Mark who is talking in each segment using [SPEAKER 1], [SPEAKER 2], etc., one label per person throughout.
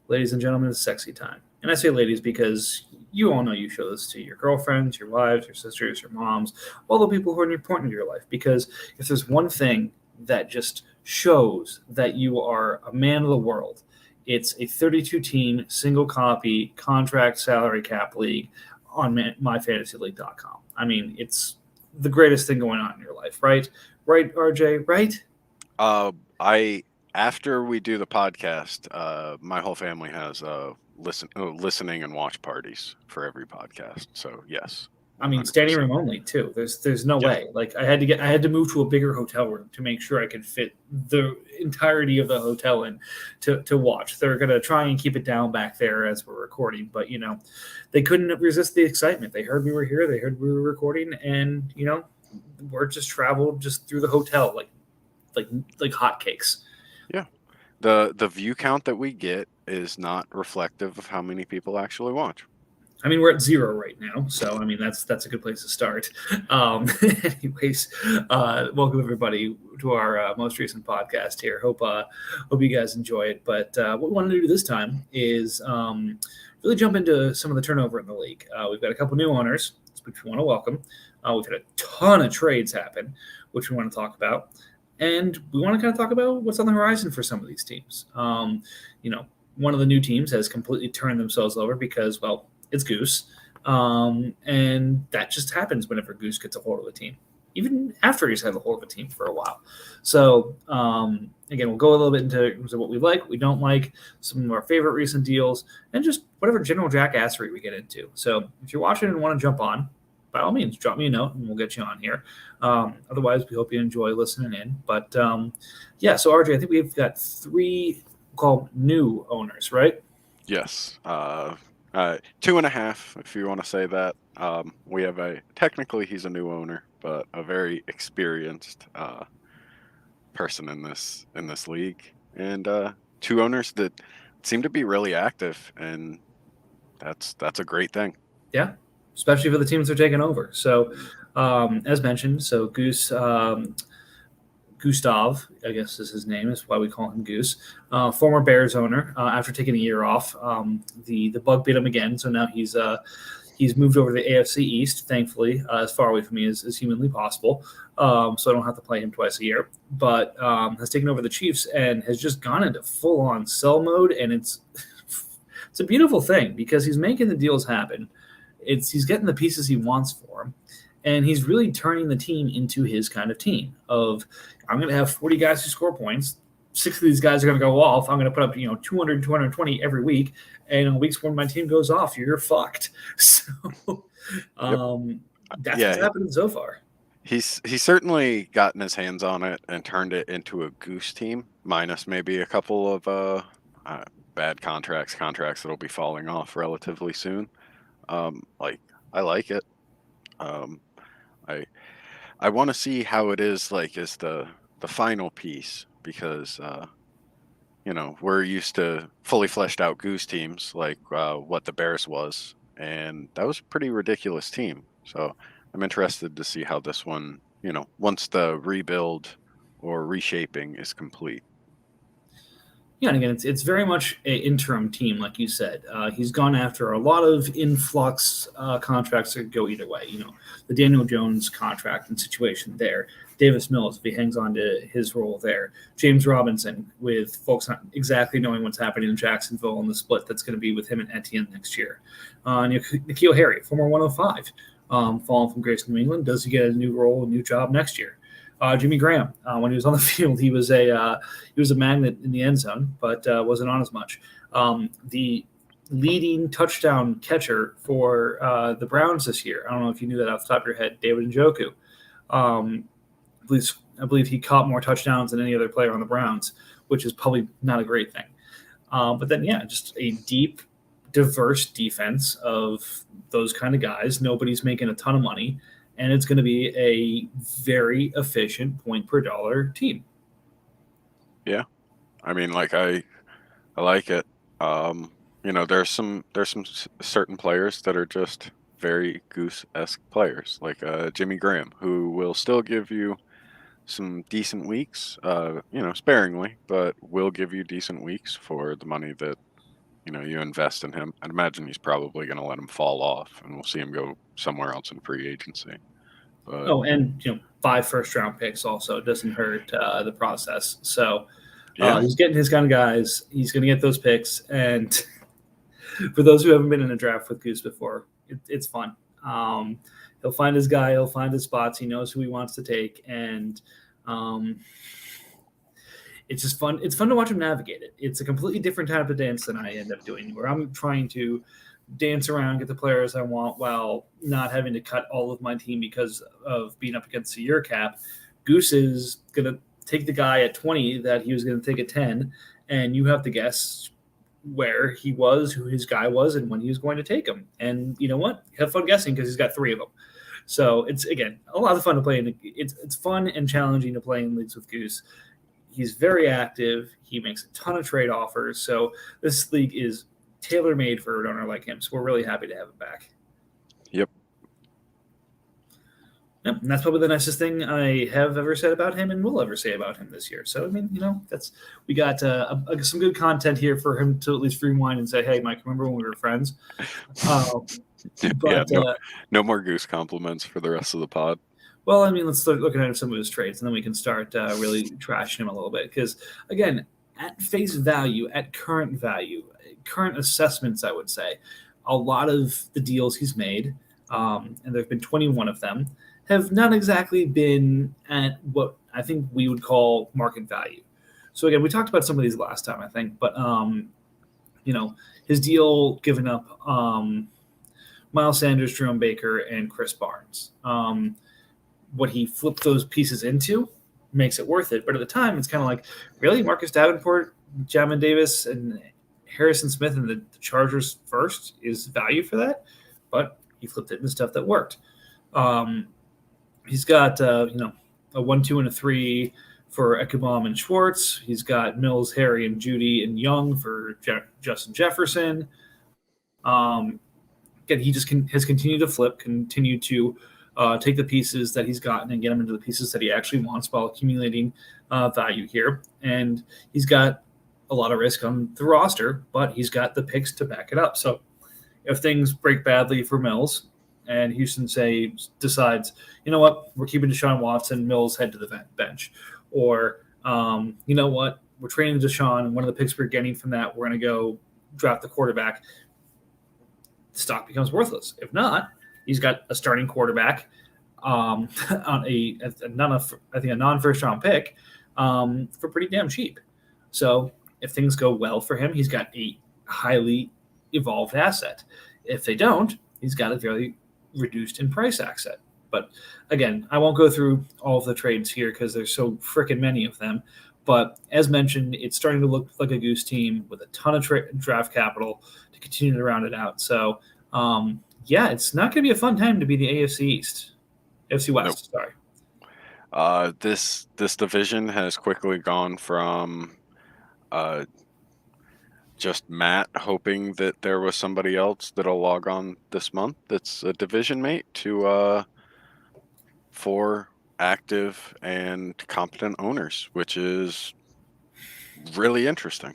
[SPEAKER 1] ladies and gentlemen, it's sexy time. And I say ladies because you all know you show this to your girlfriends, your wives, your sisters, your moms, all the people who are important in your life. Because if there's one thing that just shows that you are a man of the world, it's a 32 team, single copy, contract salary cap league on myfantasyleague.com. I mean, it's the greatest thing going on in your life, right? Right, RJ, right?
[SPEAKER 2] I After we do the podcast, my whole family has listening and watch parties for every podcast. So yes,
[SPEAKER 1] I mean, standing
[SPEAKER 2] 100%.
[SPEAKER 1] room only too. There's no
[SPEAKER 2] Yeah,
[SPEAKER 1] way. Like I had to move to a bigger hotel room to make sure I could fit the entirety of the hotel in to watch. They're gonna try and keep it down back there as we're recording, but they couldn't resist the excitement. They heard we were here. They heard we were recording, and word just traveled just through the hotel like like hotcakes.
[SPEAKER 2] yeah. The view count that we get is not reflective of how many people actually watch.
[SPEAKER 1] I mean, we're at zero right now, so I mean that's a good place to start. Um, anyways, welcome everybody to our most recent podcast here. Hope you guys enjoy it. But what we want to do this time is really jump into some of the turnover in the league. We've got a couple new owners, which we want to welcome. We've had a ton of trades happen, which we want to talk about, and we want to kind of talk about what's on the horizon for some of these teams. You know, one of the new teams has completely turned themselves over because, well, it's Goose. And that just happens whenever Goose gets a hold of a team, even after he's had a hold of a team for a while. So, again, we'll go a little bit into what we like, what we don't like, some of our favorite recent deals, and just whatever general jackassery we get into. So, if you're watching and want to jump on, by all means, drop me a note and we'll get you on here. Otherwise, we hope you enjoy listening in. But yeah, so RJ, I think we've got three called new owners, right?
[SPEAKER 2] Yes. 2.5, if you want to say that. We have technically he's a new owner, but a very experienced person in this league, and two owners that seem to be really active, and that's a great thing.
[SPEAKER 1] Yeah, especially for the teams they're taking over. So, as mentioned, so Gustav, I guess is his name, is why we call him Goose. Former Bears owner. After taking a year off, the bug bit him again, so now he's moved over to the AFC East, thankfully, as far away from me as humanly possible. So I don't have to play him twice a year. But has taken over the Chiefs and has just gone into full on sell mode, and it's a beautiful thing because he's making the deals happen. He's getting the pieces he wants for him, and he's really turning the team into his kind of team. Of I'm going to have 40 guys who score points. Six of these guys are going to go off. I'm going to put up 200, 220 every week, and on weeks when my team goes off, you're fucked. So
[SPEAKER 2] Yep.
[SPEAKER 1] that's what's
[SPEAKER 2] Yeah,
[SPEAKER 1] happening so far.
[SPEAKER 2] he's certainly gotten his hands on it and turned it into a goose team, minus maybe a couple of uh bad contracts that'll be falling off relatively soon. Like I like it. Um, I I want to see how it is like as the final piece because we're used to fully fleshed out goose teams like what the Bears was, and that was a pretty ridiculous team. So I'm interested to see how this one, once the rebuild or reshaping is complete.
[SPEAKER 1] Yeah, and again, it's very much an interim team, like you said. He's gone after a lot of influx contracts that go either way. The Daniel Jones contract and situation there. Davis Mills, if he hangs on to his role there. James Robinson, with folks not exactly knowing what's happening in Jacksonville and the split that's going to be with him and Etienne next year. N'Keal Harry, former 105, falling from Grace New England. Does he get a new role, a new job next year? Jimmy Graham, when he was on the field, he was a magnet in the end zone, but wasn't on as much. The leading touchdown catcher for the Browns this year. I don't know if you knew that off the top of your head, David Njoku. Um, I believe he caught more touchdowns than any other player on the Browns, which is probably not a great thing. But then, yeah, just a deep, diverse defense of those kind of guys. Nobody's making a ton of money, and it's going to be a very efficient point per dollar team.
[SPEAKER 2] Yeah, I mean, like I like it. Um, there's some certain players that are just very goose-esque players, like Jimmy Graham, who will still give you some decent weeks, sparingly, but will give you decent weeks for the money that you invest in him. I'd imagine he's probably going to let him fall off, and we'll see him go somewhere else in free agency. But
[SPEAKER 1] Oh, and 5 first-round picks also doesn't hurt the process. So
[SPEAKER 2] yeah,
[SPEAKER 1] he's getting his kind of guys. He's going to get those picks. And for those who haven't been in a draft with Goose before, it's fun. He'll find his guy. He'll find his spots. He knows who he wants to take, and it's just fun. It's fun to watch him navigate it. It's a completely different type of dance than I end up doing, where I'm trying to dance around, get the players I want while not having to cut all of my team because of being up against the year cap. Goose is going to take the guy at 20 that he was going to take at 10, and you have to guess where he was, who his guy was, and when he was going to take him. And you know what? Have fun guessing because he's got 3 of them. So it's, again, a lot of fun to play. It's fun and challenging to play in leagues with Goose. He's very active. He makes a ton of trade offers. So this league is tailor-made for an owner like him. So we're really happy to have him back.
[SPEAKER 2] Yep.
[SPEAKER 1] Yep, and that's probably the nicest thing I have ever said about him and will ever say about him this year. So, I mean, we got some good content here for him to at least rewind and say, hey, Mike, remember when we were friends?
[SPEAKER 2] No more Goose compliments for the rest of the pod.
[SPEAKER 1] Well, I mean, let's start looking at some of his trades, and then we can start really trashing him a little bit. Because, again, at face value, at current value, current assessments, I would say, a lot of the deals he's made, and there have been 21 of them, have not exactly been at what I think we would call market value. So, again, we talked about some of these last time, I think. But, his deal giving up Miles Sanders, Jerome Baker, and Chris Barnes. What he flipped those pieces into makes it worth it. But at the time, it's kind of like, really? Marcus Davenport, Jamin Davis, and Harrison Smith and the Chargers first is value for that? But he flipped it into stuff that worked. He's got, a 1, 2, and a 3 for Ekubom and Schwartz. He's got Mills, Harry, and Judy, and Young for Justin Jefferson. Again, he just has continued to flip, continued to take the pieces that he's gotten and get them into the pieces that he actually wants while accumulating value here. And he's got a lot of risk on the roster, but he's got the picks to back it up. So if things break badly for Mills and Houston decides, you know what, we're keeping Deshaun Watson, Mills head to the bench. Or, you know what, we're trading Deshaun, and one of the picks we're getting from that, we're going to go draft the quarterback. The stock becomes worthless. If not, he's got a starting quarterback on a non-first round pick for pretty damn cheap. So if things go well for him, he's got a highly evolved asset. If they don't, he's got a very reduced in price asset. But again, I won't go through all of the trades here because there's so freaking many of them. But as mentioned, it's starting to look like a Goose team with a ton of draft capital to continue to round it out. So, it's not going to be a fun time to be the AFC West.
[SPEAKER 2] Nope. Sorry. This division has quickly gone from just Matt hoping that there was somebody else that'll log on this month that's a division mate to 4 active and competent owners, which is really interesting.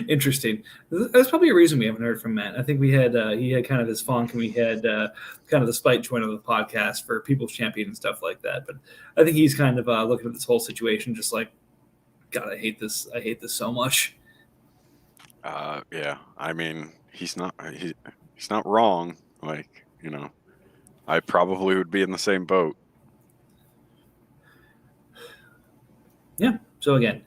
[SPEAKER 1] Interesting. That's probably a reason we haven't heard from Matt. I think he had kind of his funk, and we had kind of the spite joint of the podcast for People's Champion and stuff like that. But I think he's kind of looking at this whole situation just like, God, I hate this. I hate this so much.
[SPEAKER 2] Yeah. I mean, he's not wrong. Like, I probably would be in the same boat.
[SPEAKER 1] Yeah. So again,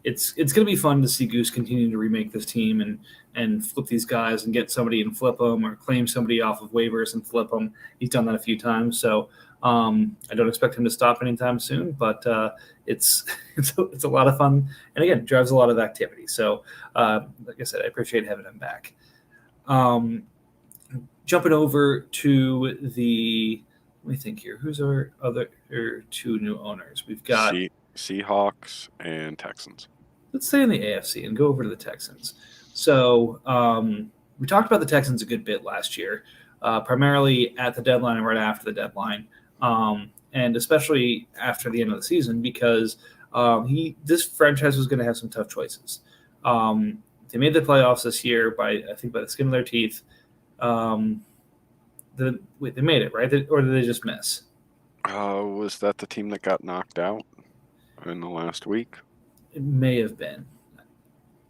[SPEAKER 1] it's going to be fun to see Goose continue to remake this team and flip these guys and get somebody and flip them, or claim somebody off of waivers and flip them. He's done that a few times. So I don't expect him to stop anytime soon, but it's a lot of fun. And again, drives a lot of activity. So like I said, I appreciate having him back. Jumping over to let me think here. Who's our other 2 new owners? We've got
[SPEAKER 2] Seahawks and Texans.
[SPEAKER 1] Let's stay in the AFC and go over to the Texans. So we talked about the Texans a good bit last year, primarily at the deadline and right after the deadline, and especially after the end of the season, because this franchise was going to have some tough choices. They made the playoffs this year by the skin of their teeth. They made it, right? Or did they just miss?
[SPEAKER 2] Was that the team that got knocked out in the last week?
[SPEAKER 1] It may have been.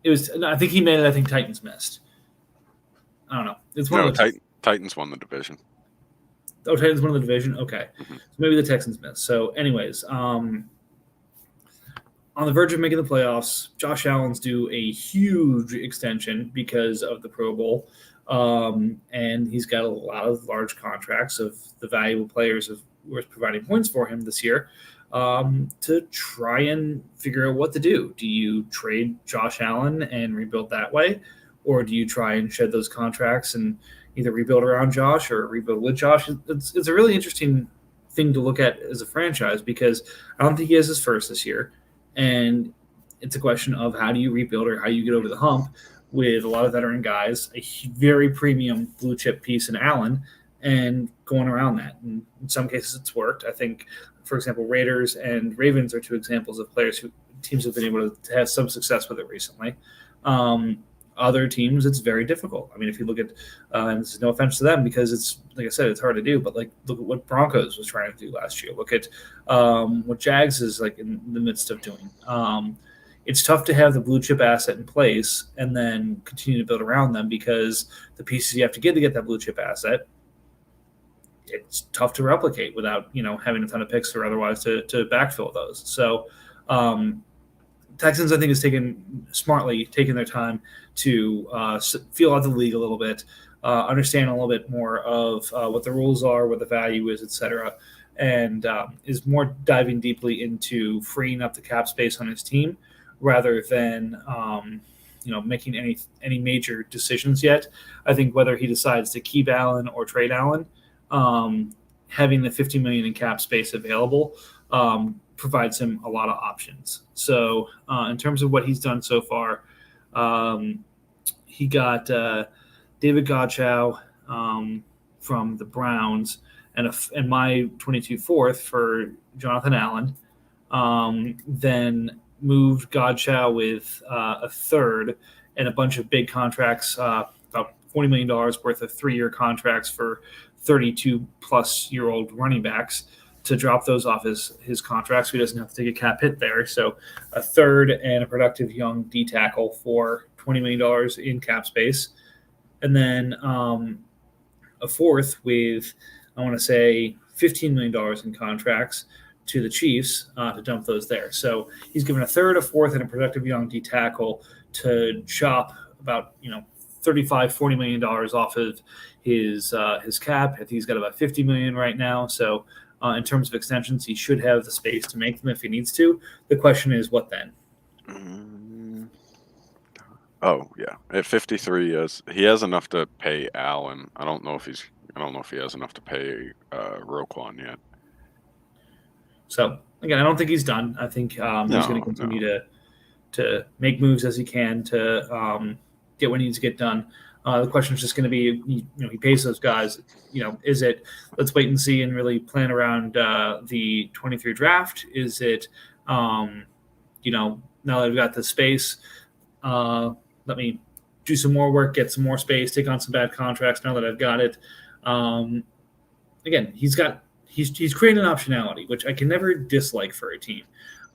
[SPEAKER 1] It was. No, I think he made it. I think Titans missed. I don't know. It's one
[SPEAKER 2] No,
[SPEAKER 1] of the
[SPEAKER 2] Titans won the division.
[SPEAKER 1] Oh, Titans won the division. Okay,
[SPEAKER 2] Mhm.
[SPEAKER 1] so maybe the Texans missed. So, anyways, on the verge of making the playoffs. Josh Allen's due a huge extension because of the Pro Bowl, and he's got a lot of large contracts of the valuable players of worth providing points for him this year. To try and figure out what to do. Do you trade Josh Allen and rebuild that way, or do you try and shed those contracts and either rebuild around Josh or rebuild with Josh? It's a really interesting thing to look at as a franchise because I don't think he has his first this year. And it's a question of how do you rebuild or how you get over the hump with a lot of veteran guys, a very premium blue chip piece in Allen, and going around that. And in some cases, it's worked. I think, for example, Raiders and Ravens are two examples of players who teams have been able to have some success with it recently. Other teams, it's very difficult. I mean, if you look at, and this is no offense to them because it's like I said, it's hard to do. But like, look at what Broncos was trying to do last year. Look at what Jags is like in the midst of doing. It's tough to have the blue chip asset in place and then continue to build around them because the pieces you have to get that blue chip asset, it's tough to replicate without having a ton of picks or otherwise to backfill those. So Texans, I think, has smartly taken their time to feel out the league a little bit, understand a little bit more of what the rules are, what the value is, et cetera, and is more diving deeply into freeing up the cap space on his team rather than making any major decisions yet. I think whether he decides to keep Allen or trade Allen, having the $50 million in cap space available provides him a lot of options. So in terms of what he's done so far, he got David Godchow from the Browns and my 22 fourth for Jonathan Allen. Then moved Godchow with a third and a bunch of big contracts, about $40 million worth of 3-year contracts for 32-plus-year-old running backs to drop those off his contracts so he doesn't have to take a cap hit there. So a third and a productive young D tackle for $20 million in cap space. And then a fourth with, I want to say, $15 million in contracts to the Chiefs to dump those there. So he's given a third, a fourth, and a productive young D tackle to chop about, $35-40 million off of his cap. I think he's got about $50 million right now. So in terms of extensions, he should have the space to make them if he needs to. The question is, what then?
[SPEAKER 2] Oh yeah, at 53, he has enough to pay Allen. I don't know if he has enough to pay Roquan yet.
[SPEAKER 1] So again, I don't think he's done. I think he's going to continue to make moves as he can to get what needs to get done. The question is just going to be, he pays those guys. Is it let's wait and see and really plan around the 23 draft? Is it, now that I've got the space, let me do some more work, get some more space, take on some bad contracts now that I've got it. Again, he's creating an optionality, which I can never dislike for a team.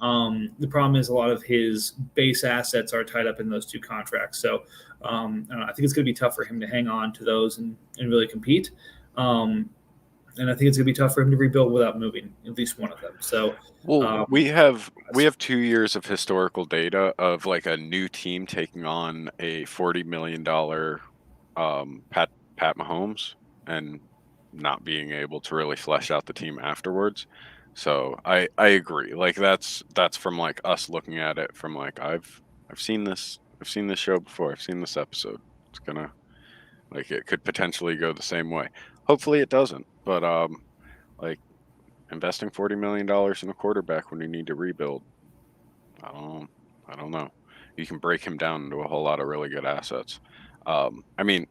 [SPEAKER 1] The problem is a lot of his base assets are tied up in those two contracts. So I don't know, I think it's going to be tough for him to hang on to those and really compete. And I think it's going to be tough for him to rebuild without moving at least one of them. So,
[SPEAKER 2] we have 2 years of historical data of like a new team taking on a $40 million Pat Mahomes and not being able to really flesh out the team afterwards. So I agree. Like that's from like us looking at it from like I've seen this show before. I've seen this episode. It's gonna like it could potentially go the same way. Hopefully it doesn't. But like investing $40 million in a quarterback when you need to rebuild, I don't know. You can break him down into a whole lot of really good assets. I mean,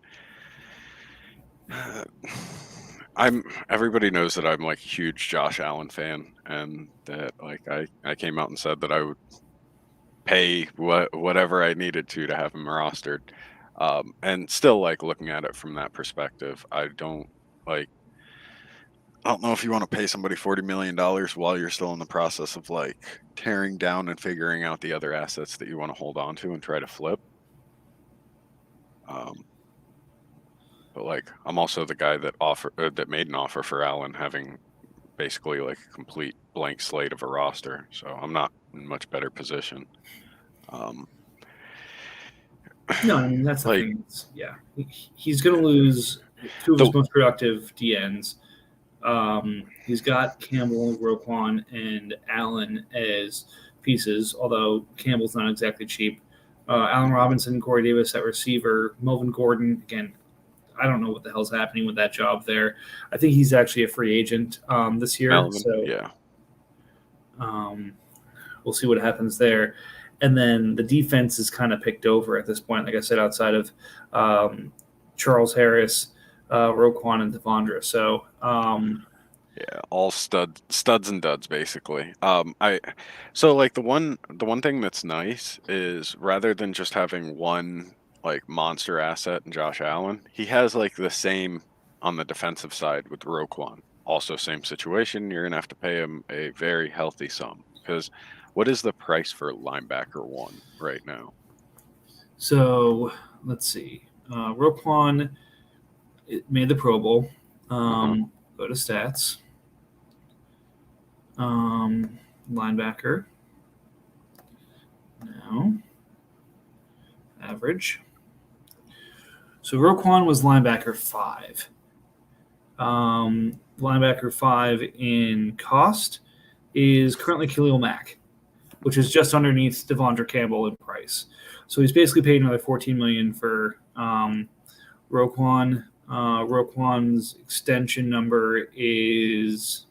[SPEAKER 2] everybody knows that I'm like a huge Josh Allen fan, and that like I came out and said that I would pay whatever I needed to have him rostered. And still, like, looking at it from that perspective, like I don't know if you want to pay somebody $40 million while you're still in the process of like tearing down and figuring out the other assets that you want to hold on to and try to flip. But like, I'm also the guy that made an offer for Allen, having basically like a complete blank slate of a roster, so I'm not in much better position.
[SPEAKER 1] No, I mean that's the
[SPEAKER 2] like
[SPEAKER 1] thing. Yeah, he's going to lose two of his most productive DNs. He's got Campbell, Roquan, and Allen as pieces, although Campbell's not exactly cheap. Allen Robinson, Corey Davis at receiver, Melvin Gordon. Again, I don't know what the hell's happening with that job there. I think he's actually a free agent this year.
[SPEAKER 2] Melvin,
[SPEAKER 1] so
[SPEAKER 2] yeah.
[SPEAKER 1] We'll see what happens there. And then the defense is kind of picked over at this point, like I said, outside of Charles Harris, Roquan, and Devondra. So
[SPEAKER 2] yeah, all studs and duds basically. So like the one thing that's nice is rather than just having one like monster asset in Josh Allen, he has like the same on the defensive side with Roquan. Also same situation, you're gonna have to pay him a very healthy sum because what is the price for linebacker 1 right now?
[SPEAKER 1] So let's see. Roquan made the Pro Bowl. Go to stats. Linebacker. No. Average. So Roquan was linebacker 5. Linebacker 5 in cost is currently Khalil Mack, which is just underneath Devondra Campbell in price. So he's basically paid another $14 million for Roquan. Roquan's extension number is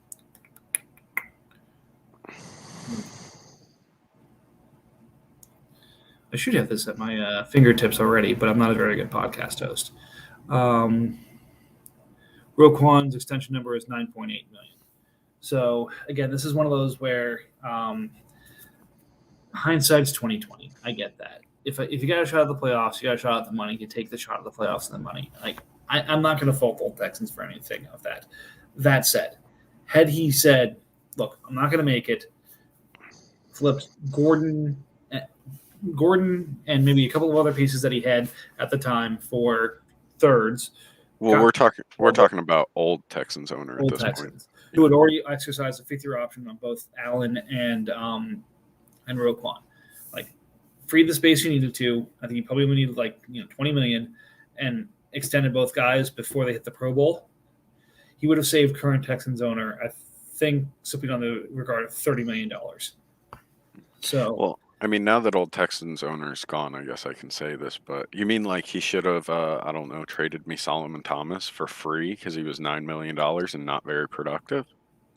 [SPEAKER 1] I should have this at my fingertips already, but I'm not a very good podcast host. Roquan's extension number is $9.8 million. So again, this is one of those where hindsight's 2020. I get that. If you got a shot at the playoffs, you got a shot at the money. You take the shot at the playoffs and the money. Like I'm not going to fault old Texans for anything of that. That said, had he said, "Look, I'm not going to make it," flipped Gordon and maybe a couple of other pieces that he had at the time for thirds.
[SPEAKER 2] Well, we're talking about old Texans owner at this
[SPEAKER 1] Texans,
[SPEAKER 2] point.
[SPEAKER 1] Who had already exercised a 5th-year option on both Allen and Roquan. Like, freed the space you needed to. I think you probably only needed $20 million, and extended both guys before they hit the Pro Bowl. He would have saved current Texans owner, I think, something on the regard of $30 million. So,
[SPEAKER 2] well, I mean, now that old Texans owner's gone, I guess I can say this, but you mean like he should have, I don't know, traded me Solomon Thomas for free because he was $9 million and not very productive?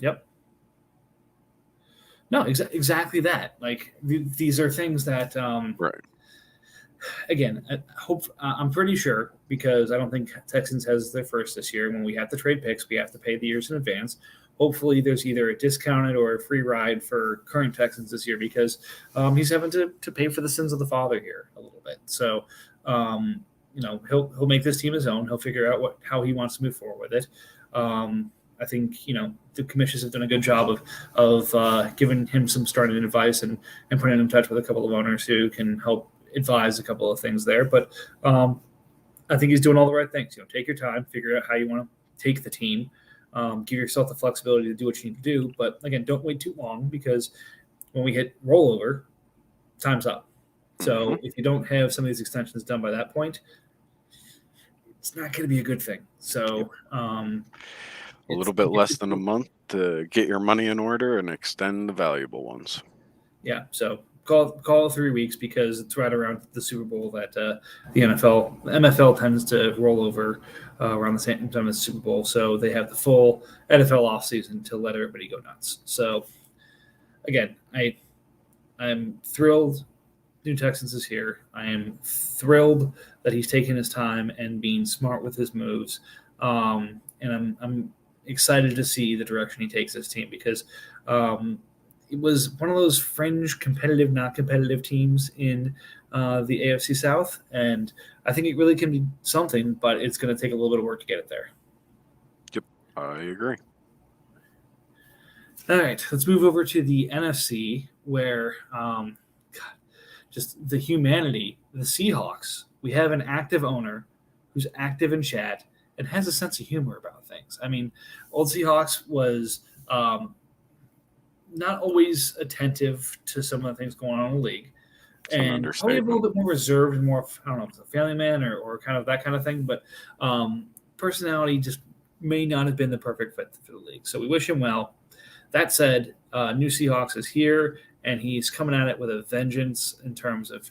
[SPEAKER 1] Yep. No, exactly that. Like these are things that,
[SPEAKER 2] right.
[SPEAKER 1] Again, I'm pretty sure, because I don't think Texans has their first this year. When we have to trade picks, we have to pay the years in advance. Hopefully there's either a discounted or a free ride for current Texans this year, because he's having to pay for the sins of the father here a little bit. So, he'll make this team his own. He'll figure out how he wants to move forward with it. I think, the commissioners have done a good job of giving him some starting advice and putting him in touch with a couple of owners who can help advise a couple of things there. But I think he's doing all the right things. Take your time, figure out how you want to take the team. Give yourself the flexibility to do what you need to do. But again, don't wait too long, because when we hit rollover, time's up. So if you don't have some of these extensions done by that point, it's not going to be a good thing. So
[SPEAKER 2] a little bit less than a month to get your money in order and extend the valuable ones.
[SPEAKER 1] Yeah. So call 3 weeks, because it's right around the Super Bowl that the MFL tends to roll over around the same time as the Super Bowl. So they have the full NFL offseason to let everybody go nuts. So again, I'm thrilled New Texans is here. I am thrilled that he's taking his time and being smart with his moves. And I'm excited to see the direction he takes this team, because it was one of those fringe competitive, not competitive teams in the AFC South, and I think it really can be something, but it's going to take a little bit of work to get it there.
[SPEAKER 2] Yep, I agree.
[SPEAKER 1] All right, let's move over to the NFC, where just the humanity, the Seahawks. We have an active owner who's active in chat and has a sense of humor about things. I mean, old Seahawks was not always attentive to some of the things going on in the league, and probably a little bit more reserved and more, I don't know, if it's a family man or kind of that kind of thing. But personality just may not have been the perfect fit for the league. So we wish him well. That said, new Seahawks is here, and he's coming at it with a vengeance in terms of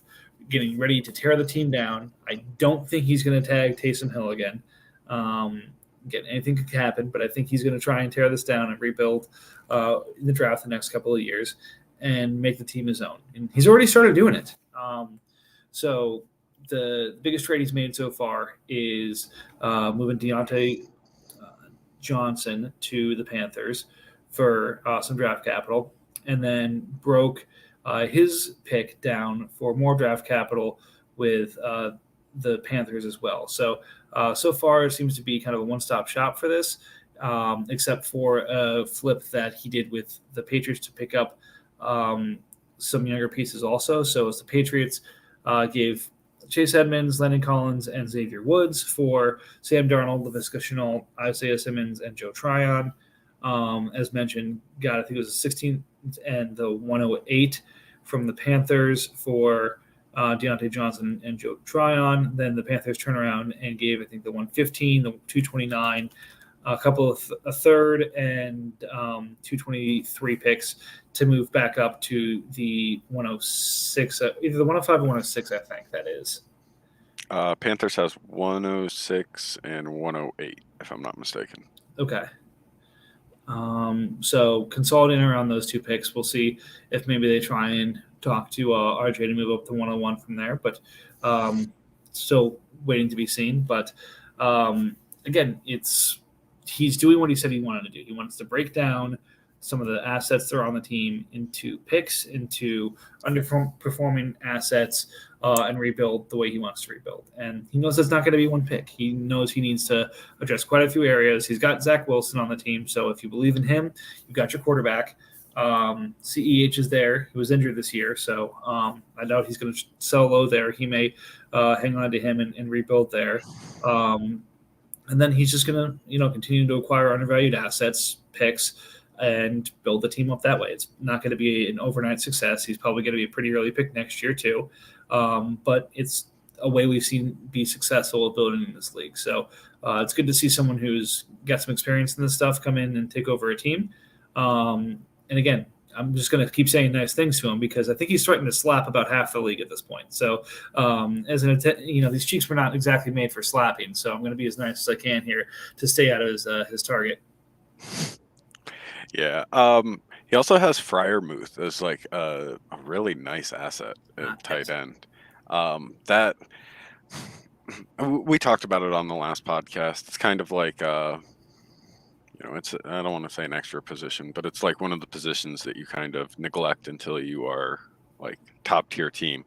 [SPEAKER 1] getting ready to tear the team down. I don't think he's going to tag Taysom Hill again. Again, anything could happen, but I think he's going to try and tear this down and rebuild in the draft the next couple of years and make the team his own. And he's already started doing it. So the biggest trade he's made so far is moving Deontay Johnson to the Panthers for some draft capital, and then broke his pick down for more draft capital with the Panthers as well. So so far it seems to be kind of a one-stop shop for this, except for a flip that he did with the Patriots to pick up some younger pieces also. So as the Patriots gave Chase Edmonds, Landon Collins, and Xavier Woods for Sam Darnold, Laviska Shenault, Isaiah Simmons, and Joe Tryon. As mentioned, got, I think it was the 16th and the 108 from the Panthers for Deontay Johnson and Joe Tryon. Then the Panthers turn around and gave, I think, the 115, the 229, a couple of a third and 223 picks to move back up to the 106, either the 105 or 106, I think that is.
[SPEAKER 2] Panthers has 106 and 108, if I'm not mistaken.
[SPEAKER 1] Okay. So consolidating around those two picks, we'll see if maybe they try and talk to RJ to move up to 101 from there, but still waiting to be seen. But again, he's doing what he said he wanted to do. He wants to break down some of the assets that are on the team into picks, into underperforming assets, and rebuild the way he wants to rebuild. And he knows it's not going to be one pick. He knows he needs to address quite a few areas. He's got Zach Wilson on the team, so if you believe in him, you've got your quarterback. CEH is there. He was injured this year, so I doubt he's going to sell low there. He may hang on to him and rebuild there. And then he's just going to, continue to acquire undervalued assets, picks, and build the team up that way. It's not going to be an overnight success. He's probably going to be a pretty early pick next year too. But it's a way we've seen be successful at building in this league. So it's good to see someone who's got some experience in this stuff come in and take over a team. And again, I'm just going to keep saying nice things to him because I think he's starting to slap about half the league at this point. So these cheeks were not exactly made for slapping. So I'm going to be as nice as I can here to stay out of his target.
[SPEAKER 2] Yeah. He also has Freiermuth as like a really nice asset at tight end. That we talked about it on the last podcast. It's kind of like it's, I don't want to say an extra position, but it's like one of the positions that you kind of neglect until you are like top tier team.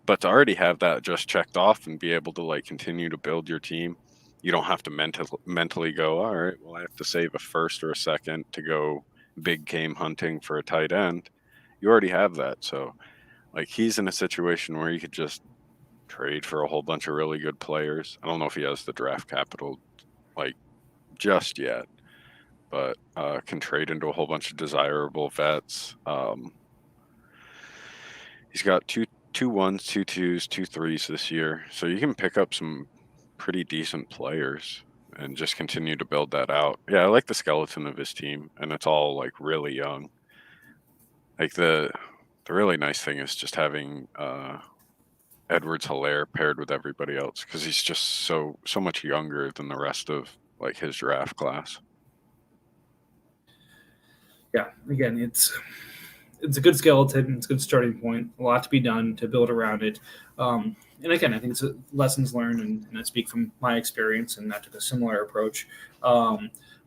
[SPEAKER 2] But to already have that just checked off and be able to like continue to build your team, you don't have to mentally go, all right, well, I have to save a first or a second to go big game hunting for a tight end. You already have that. So like he's in a situation where he could just trade for a whole bunch of really good players. I don't know if he has the draft capital like just yet, but can trade into a whole bunch of desirable vets. He's got two 1s, 2 2s, 2 3s this year. So you can pick up some pretty decent players and just continue to build that out. Yeah, I like the skeleton of his team, and it's all like really young. Like the really nice thing is just having Edwards-Helaire paired with everybody else because he's just so much younger than the rest of like his draft class.
[SPEAKER 1] Yeah, again, it's a good skeleton. It's a good starting point. A lot to be done to build around it. And again, I think it's lessons learned, and I speak from my experience, and I took a similar approach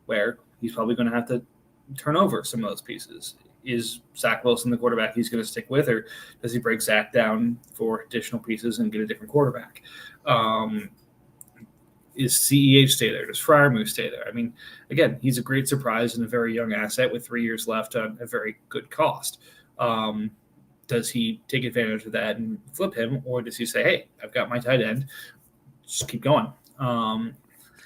[SPEAKER 1] where he's probably going to have to turn over some of those pieces. is Zach Wilson the quarterback he's going to stick with, or does he break Zach down for additional pieces and get a different quarterback? Is CEH stay there? Does Freiermuth stay there? I mean, again, he's a great surprise and a very young asset with 3 years left on a very good cost. Does he take advantage of that and flip him, or does he say, "Hey, I've got my tight end, just keep going"?
[SPEAKER 2] I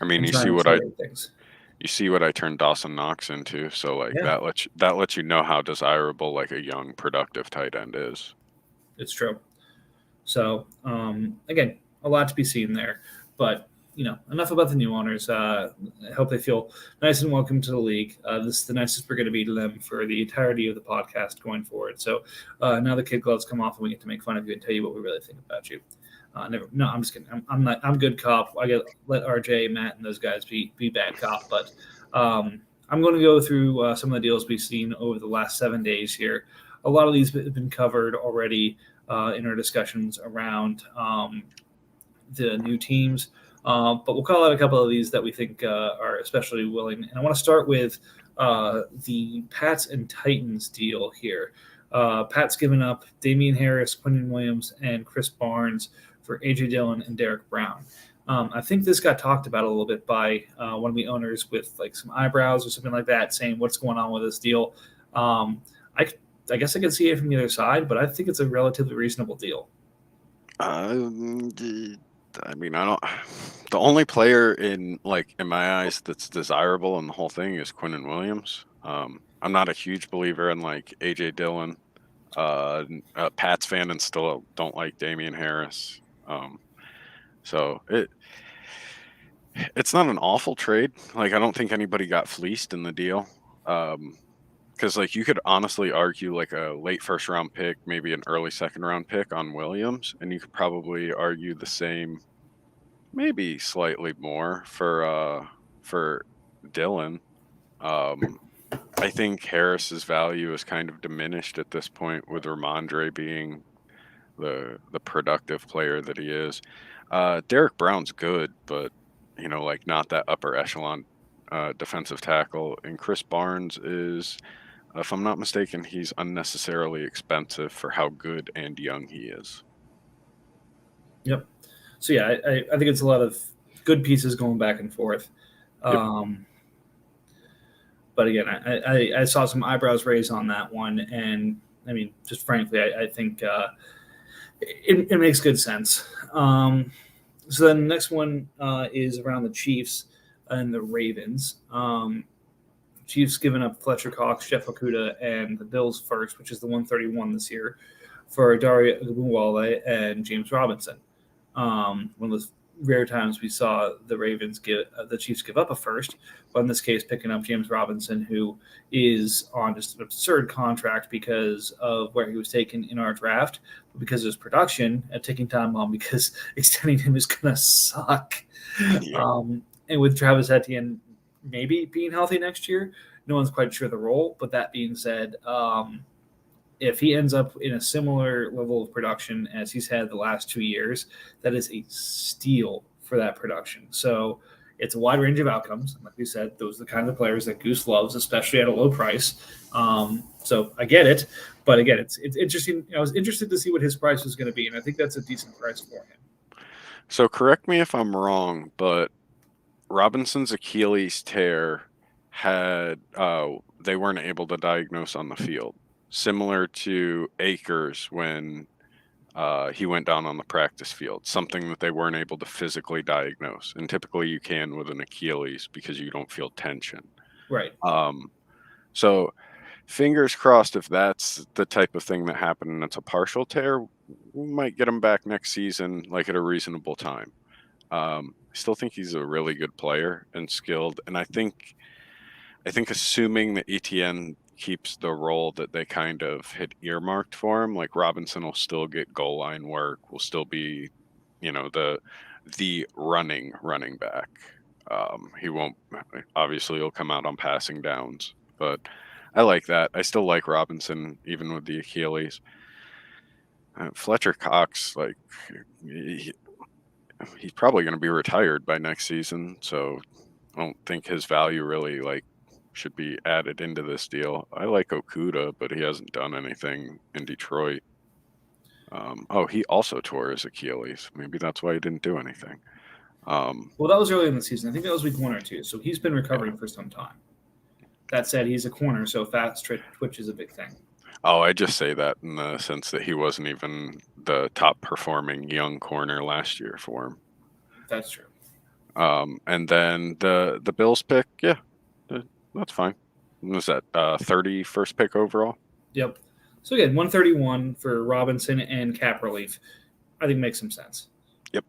[SPEAKER 2] mean, you see what I turned Dawson Knox into, so like
[SPEAKER 1] Yeah.
[SPEAKER 2] that lets you know how desirable like a young, productive tight end is.
[SPEAKER 1] It's true. So again, a lot to be seen there, but enough about the new owners. I hope they feel nice and welcome to the league. This is the nicest we're going to be to them for the entirety of the podcast going forward. So now the kid gloves come off and we get to make fun of you and tell you what we really think about you. No, I'm just kidding. I'm good cop. I get let RJ, Matt, and those guys be bad cop. But I'm going to go through some of the deals we've seen over the last 7 days here. A lot of these have been covered already in our discussions around the new teams. But we'll call out a couple of these that we think are especially willing. And I want to start with the Pats and Titans deal here. Pat's given up Damian Harris, Quinnen Williams, and Chris Barnes for A.J. Dillon and Derek Brown. I think this got talked about a little bit by one of the owners with like some eyebrows or something like that, saying what's going on with this deal. I guess I can see it from the other side, but I think it's a relatively reasonable deal.
[SPEAKER 2] I mean, I don't. The only player in my eyes that's desirable in the whole thing is Quinnen Williams. I'm not a huge believer in like A.J. Dillon. A Pats fan and still don't like Damian Harris. So it's not an awful trade. Like I don't think anybody got fleeced in the deal. Because like you could honestly argue like a late first round pick, maybe an early second round pick on Williams, and you could probably argue the same, maybe slightly more for Dillon. I think Harris's value is kind of diminished at this point with Ramondre being the productive player that he is. Derek Brown's good, but like not that upper echelon defensive tackle, and Chris Barnes is. If I'm not mistaken, he's unnecessarily expensive for how good and young he is.
[SPEAKER 1] Yep. So yeah, I think it's a lot of good pieces going back and forth. Yep. But again, I saw some eyebrows raised on that one, and I mean, just frankly, I think it makes good sense. So then the next one is around the Chiefs and the Ravens. Chiefs giving up Fletcher Cox, Jeff Okudah, and the Bills first, which is the 131 this year, for Dare Ogunbowale and James Robinson. One of those rare times we saw the Chiefs give up a first, but in this case, picking up James Robinson, who is on just an absurd contract because of where he was taken in our draft, but because of his production at taking time on because extending him is going to suck. Yeah. And with Travis Etienne maybe being healthy next year, no one's quite sure the role. But that being said, if he ends up in a similar level of production as he's had the last 2 years, that is a steal for that production. So it's a wide range of outcomes. Like we said, those are the kind of players that Goose loves, especially at a low price. So I get it. But again, it's interesting. I was interested to see what his price was going to be, and I think that's a decent price for him.
[SPEAKER 2] So correct me if I'm wrong, but Robinson's Achilles tear had they weren't able to diagnose on the field, similar to Akers when he went down on the practice field, something that they weren't able to physically diagnose. And typically you can with an Achilles because you don't feel tension.
[SPEAKER 1] Right.
[SPEAKER 2] So fingers crossed if that's the type of thing that happened and it's a partial tear, we might get him back next season like at a reasonable time. I still think he's a really good player and skilled, and I think assuming that Etienne keeps the role that they kind of had earmarked for him, like Robinson will still get goal line work, will still be, the running back. He won't obviously he'll come out on passing downs, but I like that. I still like Robinson even with the Achilles. Fletcher Cox, like he's probably going to be retired by next season, so I don't think his value really like should be added into this deal. I like Okuda, but he hasn't done anything in Detroit. He also tore his Achilles. Maybe that's why he didn't do anything.
[SPEAKER 1] Well, that was early in the season. I think that was week 1 or 2. So he's been recovering for some time. That said, he's a corner, so fast twitch is a big thing.
[SPEAKER 2] Oh, I just say that in the sense that he wasn't even the top performing young corner last year for him.
[SPEAKER 1] That's true.
[SPEAKER 2] And then the Bills pick, yeah, that's fine. Was that 31st pick overall?
[SPEAKER 1] Yep. So again, 131 for Robinson and cap relief. I think makes some sense.
[SPEAKER 2] Yep.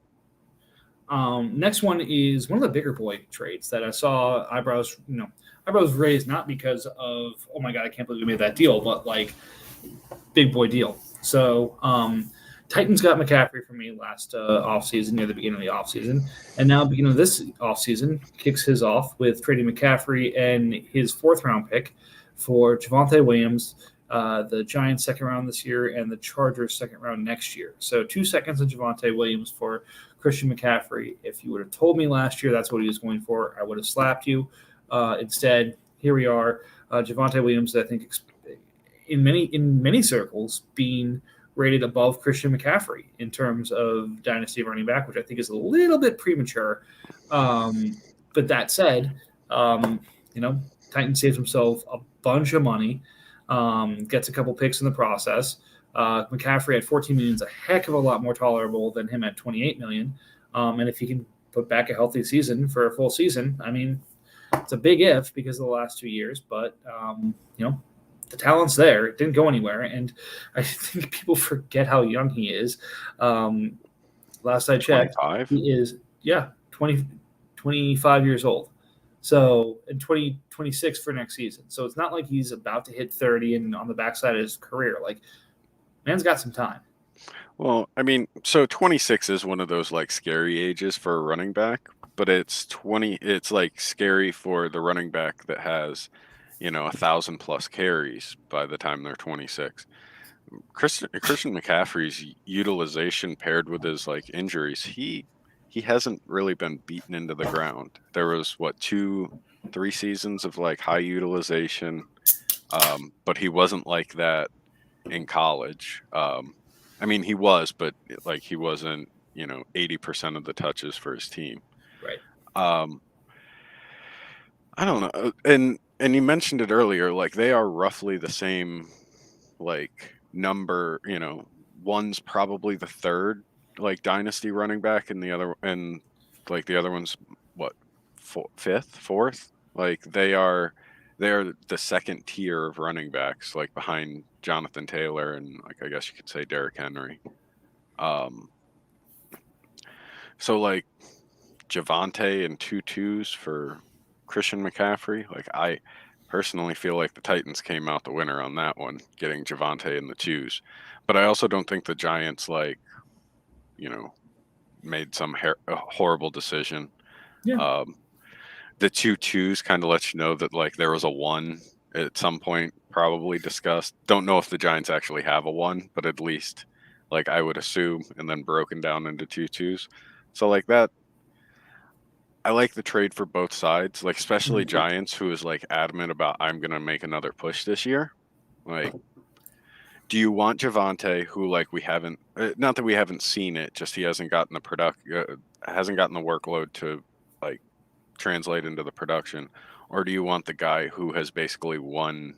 [SPEAKER 1] Next one is one of the bigger boy trades that I saw eyebrows raised, not because of, oh my God, I can't believe we made that deal, but like big boy deal. So Titans got McCaffrey for me last offseason, near the beginning of the offseason. And now, beginning of this offseason, kicks his off with trading McCaffrey and his 4th-round pick for Javonte Williams, the Giants' 2nd round this year, and the Chargers' 2nd round next year. So 2 seconds of Javonte Williams for Christian McCaffrey. If you would have told me last year that's what he was going for, I would have slapped you. Instead, here we are. Javonte Williams, I think, in many circles, being rated above Christian McCaffrey in terms of dynasty running back, which I think is a little bit premature. But that said, Titan saves himself a bunch of money, gets a couple picks in the process. McCaffrey at $14 million is a heck of a lot more tolerable than him at $28 million. And if he can put back a healthy season for a full season, I mean, it's a big if because of the last 2 years, but the talent's there. It didn't go anywhere, and I think people forget how young he is. Last I checked,
[SPEAKER 2] 25?
[SPEAKER 1] he is 25 years old. So in 2026 for next season. So it's not like he's about to hit 30 and on the backside of his career. Like, man's got some time.
[SPEAKER 2] Well, I mean, so 26 is one of those like scary ages for a running back, but it's like scary for the running back that has 1,000+ carries by the time they're 26. Christian McCaffrey's utilization paired with his like injuries, he hasn't really been beaten into the ground. There was 2-3 seasons of like high utilization, but he wasn't like that in college. I mean, he was, but like he wasn't 80% of the touches for his team.
[SPEAKER 1] Right.
[SPEAKER 2] I don't know, and you mentioned it earlier, like they are roughly the same, like number. One's probably the 3rd, like dynasty running back, and the other one's what, 5th, 4th. Like they are the 2nd tier of running backs, like behind Jonathan Taylor and like I guess you could say Derrick Henry. So like Javonte and 2-2s for Christian McCaffrey. Like I personally feel like the Titans came out the winner on that one, getting Javonte in the 2s. But I also don't think the Giants made some horrible decision.
[SPEAKER 1] Yeah.
[SPEAKER 2] The 2-2s kind of let you know that like there was a 1 at some point probably discussed. Don't know if the Giants actually have a 1, but at least like I would assume, and then broken down into 2-2s. So like that, I like the trade for both sides, like especially Giants, who is like adamant about I'm going to make another push this year. Like, do you want Javonte, who like we haven't, not that we haven't seen it, just he hasn't gotten the hasn't gotten the workload to like translate into the production, or do you want the guy who has basically won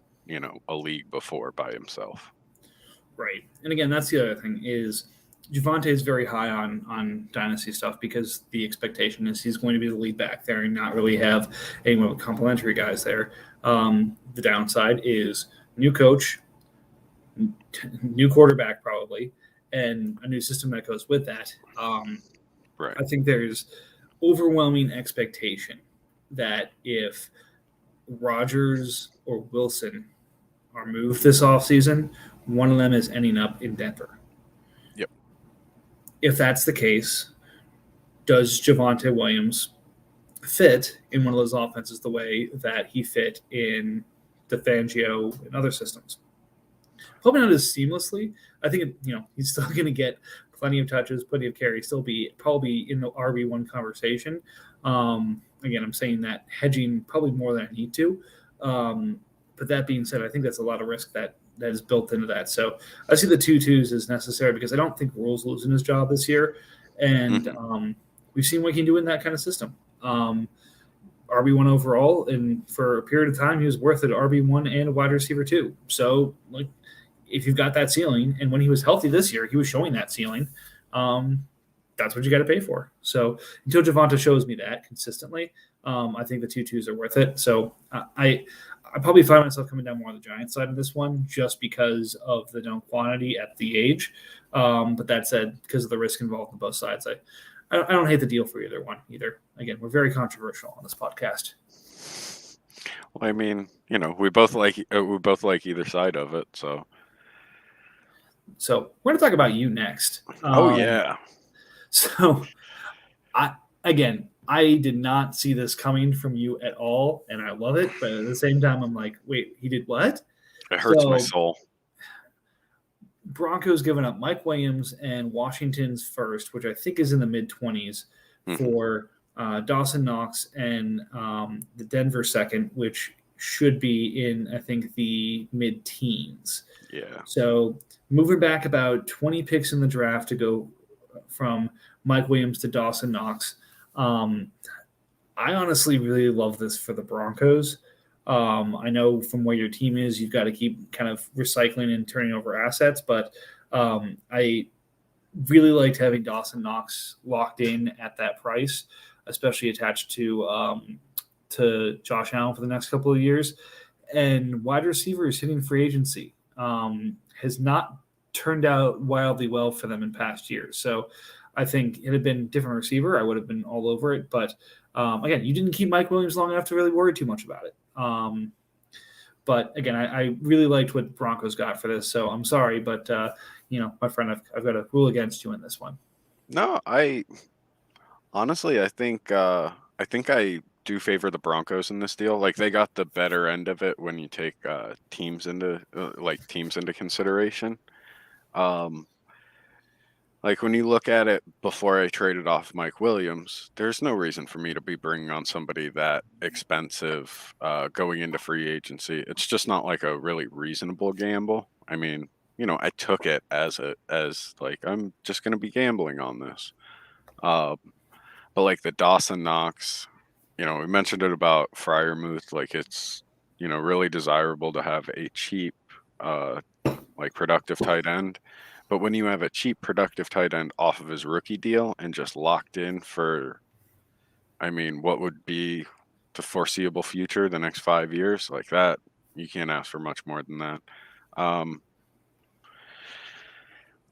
[SPEAKER 2] a league before by himself?
[SPEAKER 1] Right. And again, that's the other thing is Javonte is very high on dynasty stuff because the expectation is he's going to be the lead back there and not really have anyone with complementary guys there. The downside is new coach, new quarterback probably, and a new system that goes with that.
[SPEAKER 2] Right.
[SPEAKER 1] I think there's overwhelming expectation that if Rodgers or Wilson are moved this offseason, one of them is ending up in Denver.
[SPEAKER 2] Yep.
[SPEAKER 1] If that's the case, does Javonte Williams fit in one of those offenses the way that he fit in the Fangio and other systems? Probably not as seamlessly. I think he's still going to get plenty of touches, plenty of carries, still be probably in the RB1 conversation. Again, I'm saying that hedging probably more than I need to. But that being said, I think that's a lot of risk that is built into that. So I see the 2-2s as necessary because I don't think Rule's losing his job this year, and we've seen what he can do in that kind of system. RB1 overall, and for a period of time, he was worth an RB1 and a wide receiver too. So, like, if you've got that ceiling, and when he was healthy this year, he was showing that ceiling. That's what you got to pay for. So until Javonte shows me that consistently, I think the 2-2s are worth it. So I probably find myself coming down more on the Giants side of this one just because of the known quantity at the age. But that said, because of the risk involved on both sides, I don't hate the deal for either one either. Again, we're very controversial on this podcast.
[SPEAKER 2] Well, I mean, we both like either side of it. So
[SPEAKER 1] we're going to talk about you next.
[SPEAKER 2] Yeah.
[SPEAKER 1] So I did not see this coming from you at all, and I love it. But at the same time, I'm like, wait, he did what?
[SPEAKER 2] It hurts my soul.
[SPEAKER 1] Broncos giving up Mike Williams and Washington's first, which I think is in the mid-20s, for Dawson Knox, and the Denver second, which should be in, I think, the mid-teens.
[SPEAKER 2] Yeah.
[SPEAKER 1] So moving back about 20 picks in the draft to go from Mike Williams to Dawson Knox. I honestly really love this for the Broncos. I know from where your team is, you've got to keep kind of recycling and turning over assets, but I really liked having Dawson Knox locked in at that price, especially attached to Josh Allen for the next couple of years. And wide receivers hitting free agency has not turned out wildly well for them in past years. So I think it had been a different receiver, I would have been all over it. But again, you didn't keep Mike Williams long enough to really worry too much about it. But again, I really liked what Broncos got for this. So I'm sorry, but my friend, I've got to rule against you in this one.
[SPEAKER 2] No, I think I do favor the Broncos in this deal. Like, they got the better end of it when you take teams into consideration. Like, when you look at it before I traded off Mike Williams, there's no reason for me to be bringing on somebody that expensive going into free agency. It's just not like a really reasonable gamble. I mean, I took it as like, I'm just going to be gambling on this. But like the Dawson Knox, we mentioned it about Freiermuth. Like, it's, really desirable to have a cheap, like, productive tight end. But when you have a cheap, productive tight end off of his rookie deal and just locked in for, what would be the foreseeable future, the next 5 years, like that, you can't ask for much more than that.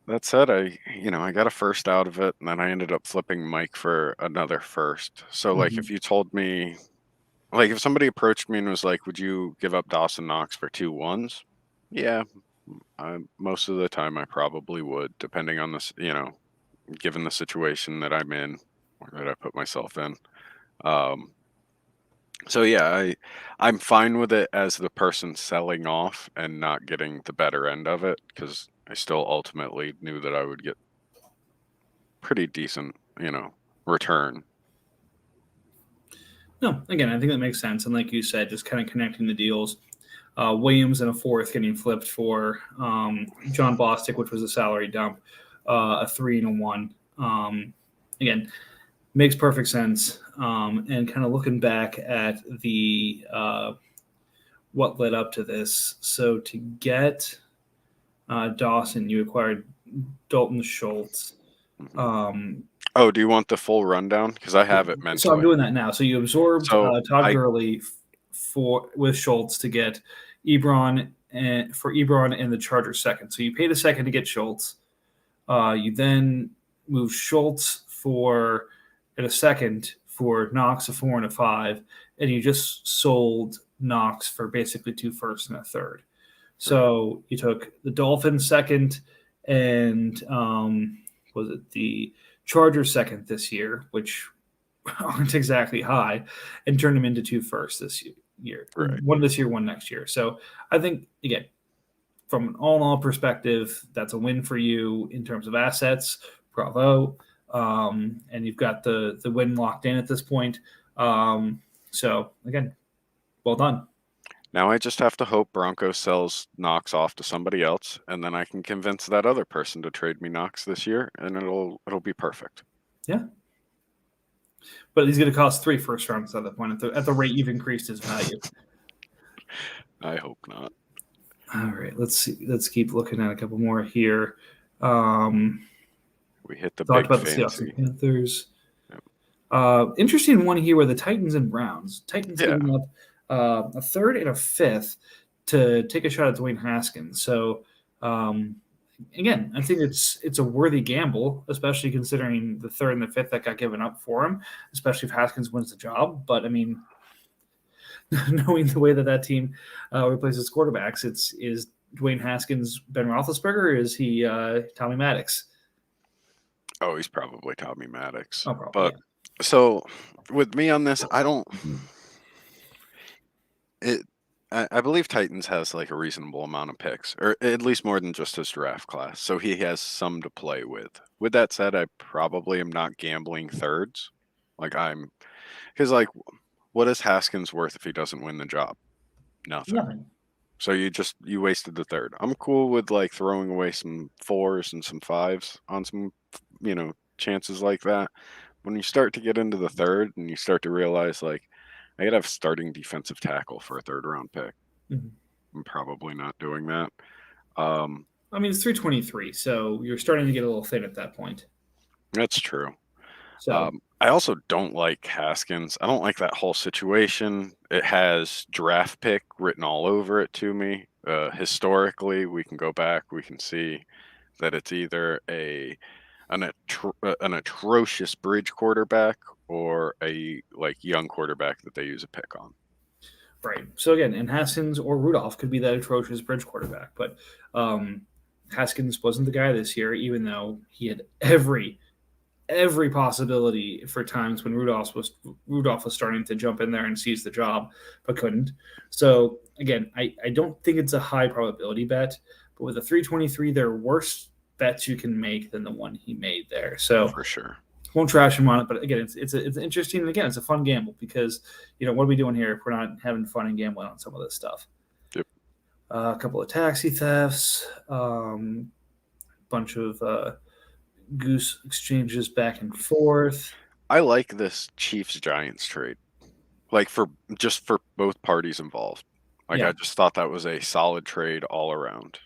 [SPEAKER 2] That said, I got a first out of it, and then I ended up flipping Mike for another first. So, like, if you told me, like, if somebody approached me and was like, would you give up Dawson Knox for 2 1s? Yeah. Most of the time I probably would, depending on this, given the situation that I'm in or that I put myself in. So yeah, I'm fine with it as the person selling off and not getting the better end of it, because I still ultimately knew that I would get pretty decent, return.
[SPEAKER 1] No, again, I think that makes sense. And like you said, just kind of connecting the deals. Williams in a fourth getting flipped for John Bostic, which was a salary dump, a 3 and a 1. Again, makes perfect sense. And kind of looking back at the what led up to this. So to get Dawson, you acquired Dalton Schultz.
[SPEAKER 2] Do you want the full rundown? Because I have it mentally.
[SPEAKER 1] So I'm doing that now. So you absorbed Todd Gurley with Schultz to get Ebron and the Chargers second. So you paid a second to get Schultz. You then moved Schultz for a second for Knox, a 4 and a 5, and you just sold Knox for basically 2 firsts and a third. So you took the Dolphins second and was it the Chargers second this year, which aren't exactly high, and turned them into 2 firsts this year.
[SPEAKER 2] Right.
[SPEAKER 1] One this year, one next year. So I think, again, from an all-in-all perspective, that's a win for you in terms of assets. Bravo. And you've got the win locked in at this point. So, again, well done.
[SPEAKER 2] Now I just have to hope Broncos sells Knox off to somebody else, and then I can convince that other person to trade me Knox this year, and it'll be perfect.
[SPEAKER 1] Yeah. But he's going to cost 3 first rounds at that point at the rate you've increased his value.
[SPEAKER 2] I hope not.
[SPEAKER 1] All right, let's see. Let's keep looking at a couple more here.
[SPEAKER 2] We hit the
[SPEAKER 1] Talked
[SPEAKER 2] big
[SPEAKER 1] about the Seahawks
[SPEAKER 2] fancy.
[SPEAKER 1] and Panthers.
[SPEAKER 2] Yep.
[SPEAKER 1] Interesting one here where the Titans and Browns. Titans
[SPEAKER 2] Yeah.
[SPEAKER 1] giving up a third and a fifth to take a shot at Dwayne Haskins. So again, I think it's a worthy gamble, especially considering the third and the fifth that got given up for him, especially if Haskins wins the job. But I mean, knowing the way that team replaces quarterbacks, is Dwayne Haskins Ben Roethlisberger, or is he Tommy Maddox?
[SPEAKER 2] Oh, he's probably Tommy Maddox.
[SPEAKER 1] Oh, probably.
[SPEAKER 2] But
[SPEAKER 1] Yeah.
[SPEAKER 2] so with me on this, I don't. I believe Titans has like a reasonable amount of picks, or at least more than just his draft class. So he has some to play with. With that said, I probably am not gambling thirds. Because what is Haskins worth if he doesn't win the job? Nothing.
[SPEAKER 1] Nothing.
[SPEAKER 2] So you wasted the third. I'm cool with like throwing away some 4s and some 5s on some chances like that. When you start to get into the third and you start to realize like I gotta have starting defensive tackle for a third round pick.
[SPEAKER 1] Mm-hmm.
[SPEAKER 2] I'm probably not doing that.
[SPEAKER 1] I mean, it's 323, so you're starting to get a little thin at that point.
[SPEAKER 2] That's true.
[SPEAKER 1] So
[SPEAKER 2] I also don't like Haskins. I don't like that whole situation. It has draft pick written all over it to me. Historically, we can go back. We can see that it's either an atrocious bridge quarterback or a young quarterback that they use a pick on.
[SPEAKER 1] right. So again, and Haskins or Rudolph could be that atrocious bridge quarterback, but Haskins wasn't the guy this year, even though he had every possibility for times when Rudolph was starting to jump in there and seize the job, but couldn't. So again, I don't think it's a high probability bet, but with a 323, there are worse bets you can make than the one he made there. So
[SPEAKER 2] for sure,
[SPEAKER 1] won't trash him on it, but again, it's interesting. And again, it's a fun gamble because what are we doing here if we're not having fun and gambling on some of this stuff?
[SPEAKER 2] Yep.
[SPEAKER 1] A couple of taxi thefts, bunch of goose exchanges back and forth.
[SPEAKER 2] I like this Chiefs Giants trade, for both parties involved. I just thought that was a solid trade all around.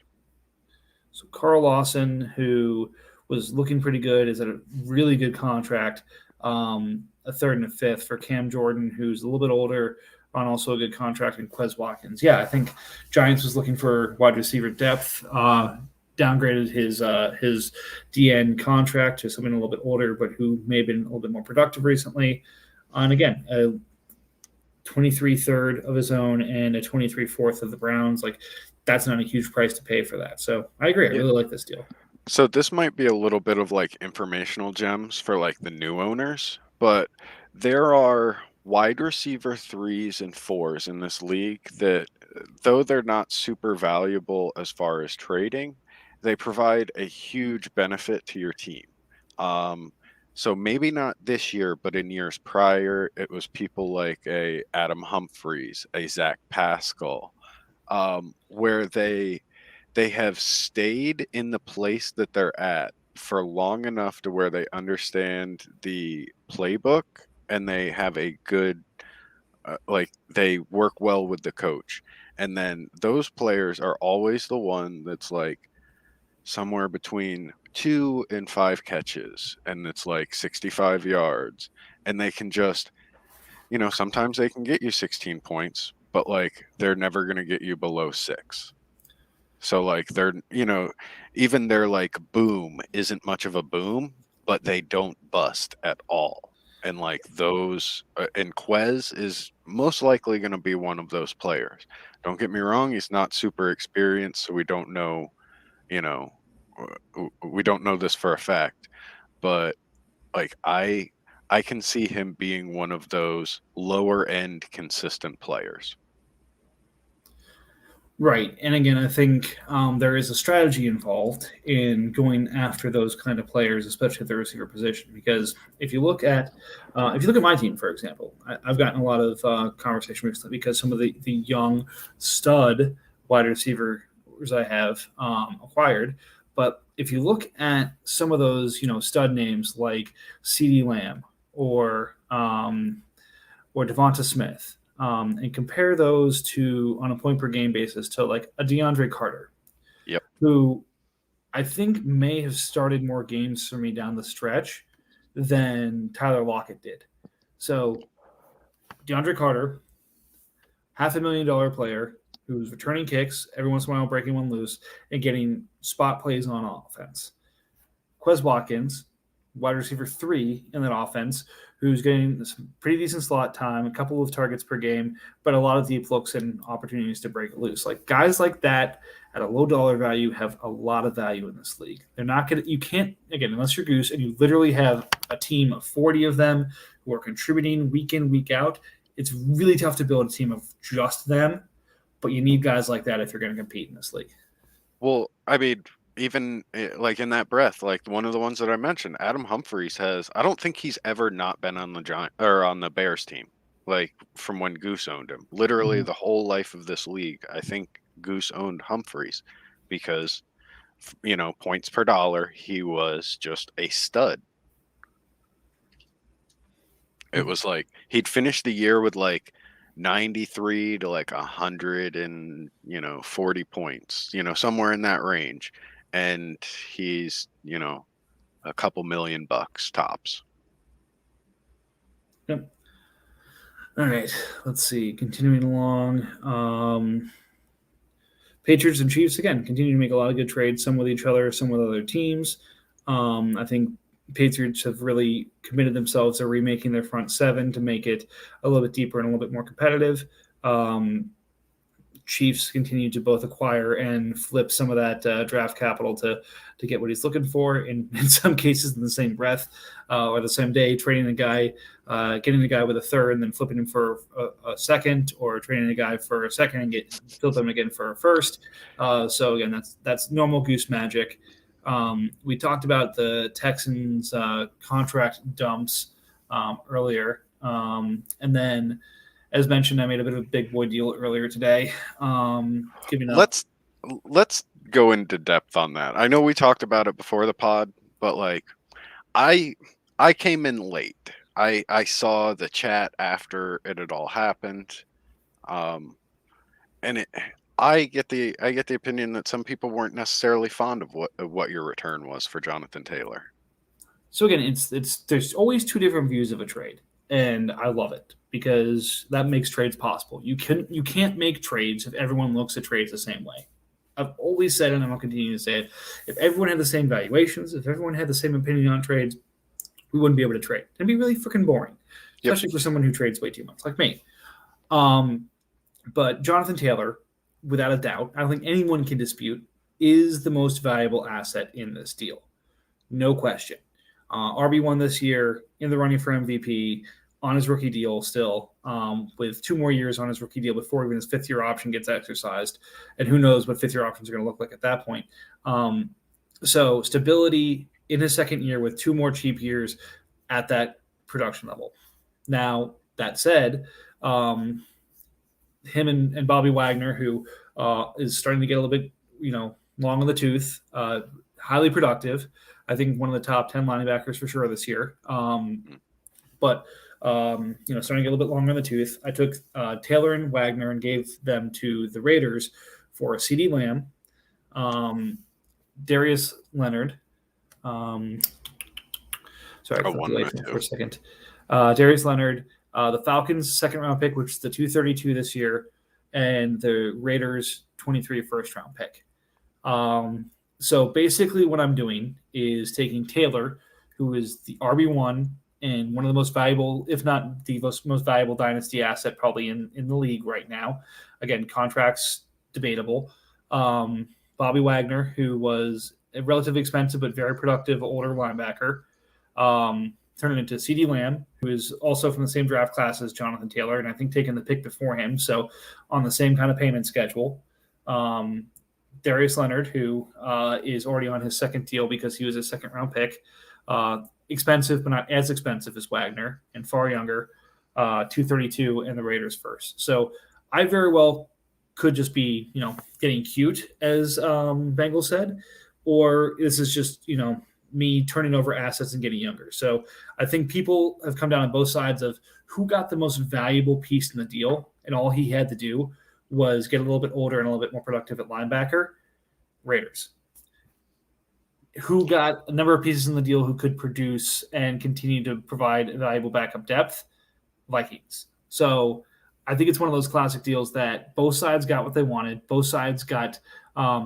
[SPEAKER 1] So Carl Lawson, who was looking pretty good, is at a really good contract. A third and a fifth for Cam Jordan, who's a little bit older, on also a good contract, and Quez Watkins. Yeah, I think Giants was looking for wide receiver depth. Downgraded his DN contract to something a little bit older, but who may have been a little bit more productive recently. And again, a 23 third of his own and a 23 fourth of the Browns. That's not a huge price to pay for that. So I agree. I really like this deal.
[SPEAKER 2] So this might be a little bit of informational gems for the new owners, but there are wide receiver 3s and 4s in this league that, though they're not super valuable as far as trading, they provide a huge benefit to your team. So maybe not this year, but in years prior, it was people like a Adam Humphries, a Zach Pascal, where they have stayed in the place that they're at for long enough to where they understand the playbook and they have a good, they work well with the coach. And then those players are always the one that's somewhere between 2 and 5 catches, and it's 65 yards, and they can just, sometimes they can get you 16 points, but they're never going to get you below 6. So they're, even their boom isn't much of a boom, but they don't bust at all. And those, and Quez is most likely going to be one of those players. Don't get me wrong, he's not super experienced, so we don't know, we don't know this for a fact, but I can see him being one of those lower end consistent players.
[SPEAKER 1] Right. And again, I think there is a strategy involved in going after those kind of players, especially at the receiver position. Because if you look at my team, for example, I've gotten a lot of conversation recently because some of the young stud wide receivers I have acquired. But if you look at some of those, stud names like CeeDee Lamb or or Devonta Smith, and compare those to on a point per game basis to like a DeAndre Carter,
[SPEAKER 2] Yep.
[SPEAKER 1] who I think may have started more games for me down the stretch than Tyler Lockett did. So DeAndre Carter, $500,000 player who's returning kicks every once in a while, breaking one loose, and getting spot plays on offense. Quez Watkins, wide receiver 3 in that offense, who's getting some pretty decent slot time, a couple of targets per game, but a lot of deep looks and opportunities to break it loose. Like guys like that at a low dollar value have a lot of value in this league. They're not going to, you can't, again, unless you're Goose and you literally have a team of 40 of them who are contributing week in, week out, it's really tough to build a team of just them, but you need guys like that if you're going to compete in this league.
[SPEAKER 2] Well, I mean, even like in that breath, like one of the ones that I mentioned, Adam Humphries I don't think he's ever not been on the Giant or on the Bears team, like from when Goose owned him. Literally the whole life of this league, I think Goose owned Humphries because, points per dollar, he was just a stud. It was like he'd finish the year with like 93 to like 140 points, somewhere in that range. And he's, a couple $1,000,000 tops.
[SPEAKER 1] Yep. All right. Let's see. Continuing along. Patriots and Chiefs, again, continue to make a lot of good trades, some with each other, some with other teams. I think Patriots have really committed themselves to remaking their front seven to make it a little bit deeper and a little bit more competitive. Chiefs continue to both acquire and flip some of that draft capital to get what he's looking for. In some cases, in the same breath or the same day, trading a guy, getting a guy with a third, and then flipping him for a second, or trading a guy for a second and flip him again for a first. So again, that's normal Goose magic. We talked about the Texans contract dumps earlier, and then, as mentioned, I made a bit of a big boy deal earlier today. Giving up.
[SPEAKER 2] Let's go into depth on that. I know we talked about it before the pod, but like I came in late. I saw the chat after it had all happened, and I get the opinion that some people weren't necessarily fond of what your return was for Jonathan Taylor.
[SPEAKER 1] So again, there's always two different views of a trade, and I love it because that makes trades possible. You can't make trades if everyone looks at trades the same way. I've always said, and I'll continue to say it, if everyone had the same valuations, if everyone had the same opinion on trades, we wouldn't be able to trade. It'd be really freaking boring, especially for someone who trades way too much, like me. But Jonathan Taylor, without a doubt, I don't think anyone can dispute, is the most valuable asset in this deal. No question. RB1 this year, in the running for MVP, on his rookie deal still, with 2 more years on his rookie deal before even his 5th-year option gets exercised. And who knows what 5th-year options are going to look like at that point. So stability in his 2nd year with 2 more cheap years at that production level. Now, that said, him and Bobby Wagner, who is starting to get a little bit, long in the tooth, highly productive. I think one of the top 10 linebackers for sure this year. But starting to get a little bit longer in the tooth. I took Taylor and Wagner and gave them to the Raiders for CeeDee Lamb, Darius Leonard. Sorry, I flipped away from it for a second. Darius Leonard, the Falcons' 2nd-round pick, which is the 232 this year, and the Raiders' 23 first-round pick. So basically what I'm doing is taking Taylor, who is the RB1 and one of the most valuable, if not the most valuable dynasty asset probably in the league right now. Again, contracts debatable. Bobby Wagner, who was a relatively expensive but very productive older linebacker, turned it into CeeDee Lamb, who is also from the same draft class as Jonathan Taylor, and I think taking the pick before him, so on the same kind of payment schedule. Darius Leonard, who is already on his second deal because he was a second-round pick. Expensive, but not as expensive as Wagner, and far younger, 232, and the Raiders first. So I very well could just be, getting cute, as Bengal said, or this is just, me turning over assets and getting younger. So I think people have come down on both sides of who got the most valuable piece in the deal, and all he had to do was get a little bit older and a little bit more productive at linebacker. Raiders. Who got a number of pieces in the deal who could produce and continue to provide valuable backup depth? Vikings. So I think it's one of those classic deals that both sides got what they wanted. Both sides got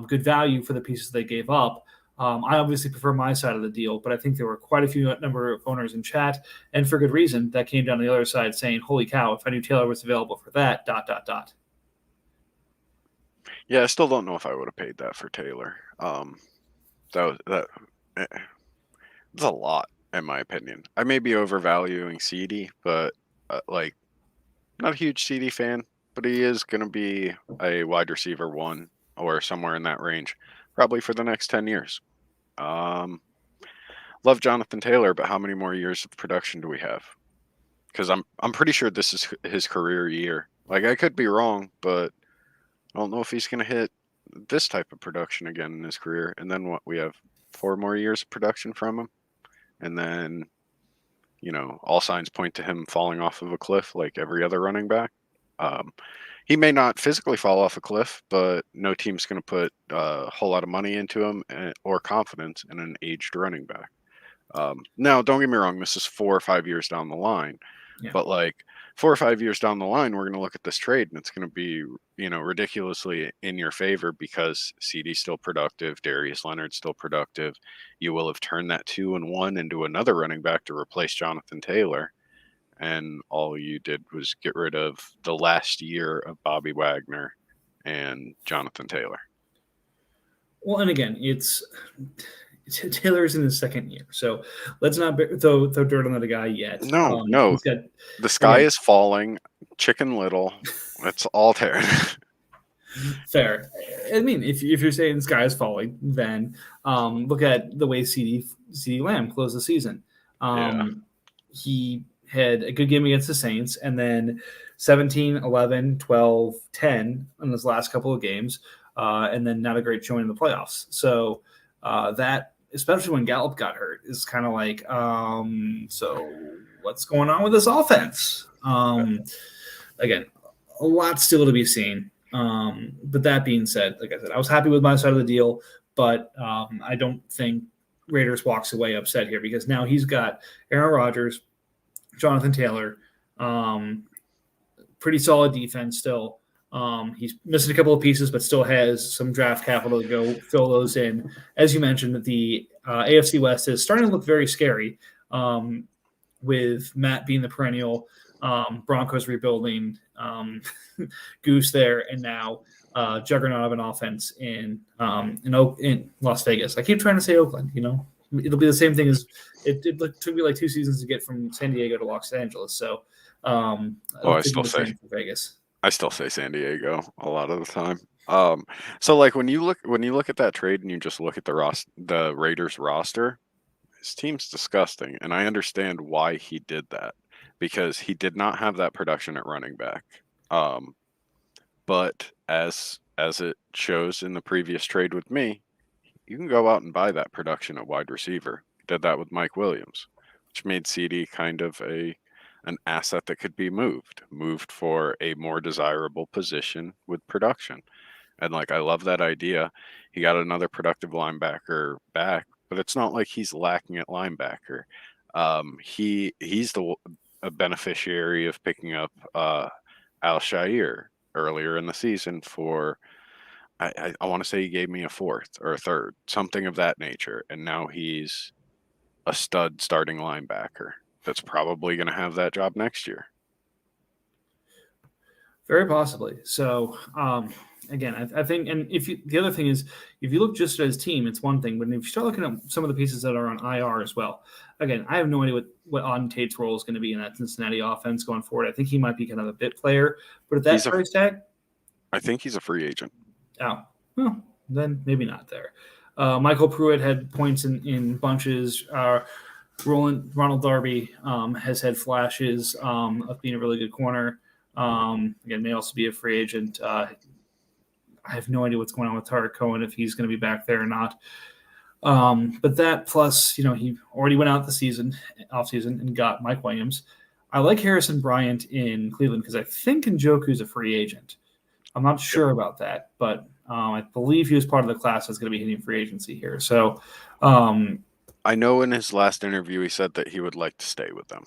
[SPEAKER 1] good value for the pieces they gave up. I obviously prefer my side of the deal, but I think there were quite a few number of owners in chat, and for good reason, that came down to the other side saying, holy cow, if I knew Taylor was available for that, ...
[SPEAKER 2] Yeah, I still don't know if I would have paid that for Taylor. That it's a lot, in my opinion. I may be overvaluing CD, but not a huge CD fan, but he is going to be a wide receiver 1 or somewhere in that range, probably for the next 10 years. Love Jonathan Taylor, but how many more years of production do we have? Because I'm pretty sure this is his career year. I could be wrong, but I don't know if he's going to hit this type of production again in his career. And then we have 4 more years of production from him. And then, all signs point to him falling off of a cliff like every other running back. He may not physically fall off a cliff, but no team's going to put a whole lot of money into him or confidence in an aged running back. Now, don't get me wrong, this is 4 or 5 years down the line. Yeah. But 4 or 5 years down the line, we're going to look at this trade and it's going to be, ridiculously in your favor because CD's still productive, Darius Leonard's still productive. You will have turned that 2-1 into another running back to replace Jonathan Taylor. And all you did was get rid of the last year of Bobby Wagner and Jonathan Taylor.
[SPEAKER 1] Well, and again, Taylor's in his second year, so let's not throw dirt on the guy yet.
[SPEAKER 2] No. The sky is falling. Chicken Little. It's all Taylor.
[SPEAKER 1] Fair. I mean, if you're saying the sky is falling, then look at the way CeeDee Lamb closed the season. He had a good game against the Saints, and then 17, 11, 12, 10 in his last couple of games, and then not a great showing in the playoffs. So that, especially when Gallup got hurt, is kind of like, so what's going on with this offense? Again, a lot still to be seen. But that being said, like I said, I was happy with my side of the deal, but I don't think Raiders walks away upset here because now he's got Aaron Rodgers, Jonathan Taylor, pretty solid defense still. He's missing a couple of pieces, but still has some draft capital to go fill those in. As you mentioned, the AFC West is starting to look very scary with Matt being the perennial, Broncos rebuilding, Goose there, and now juggernaut of an offense in Las Vegas. I keep trying to say Oakland. It'll be the same thing as it took me like 2 seasons to get from San Diego to Los Angeles. So,
[SPEAKER 2] I still say
[SPEAKER 1] Vegas.
[SPEAKER 2] I still say San Diego a lot of the time. So when you look at that trade and you just look at the Raiders roster, his team's disgusting, and I understand why he did that because he did not have that production at running back. But as it shows in the previous trade with me, you can go out and buy that production at wide receiver. He did that with Mike Williams, which made CD kind of an asset that could be moved for a more desirable position with production. And I love that idea. He got another productive linebacker back, but it's not like he's lacking at linebacker. He's a beneficiary of picking up Al-Shaair earlier in the season for, I want to say he gave me a 4th or a 3rd, something of that nature. And now he's a stud starting linebacker that's probably going to have that job next year.
[SPEAKER 1] Very possibly. So, again, I think, and the other thing is, if you look just at his team, it's one thing, but if you start looking at some of the pieces that are on IR as well, again, I have no idea what Auden Tate's role is going to be in that Cincinnati offense going forward. I think he might be kind of a bit player, but at that price tag,
[SPEAKER 2] I think he's a free agent.
[SPEAKER 1] Oh, well, then maybe not there. Michael Pruitt had points in bunches. Ronald Darby has had flashes of being a really good corner. Again, may also be a free agent. I have no idea what's going on with Tarek Cohen, if he's going to be back there or not. But that plus, he already went out the off season, and got Mike Williams. I like Harrison Bryant in Cleveland because I think Njoku's a free agent. I'm not sure about that, but I believe he was part of the class that's going to be hitting free agency here. So,
[SPEAKER 2] I know in his last interview he said that he would like to stay with them.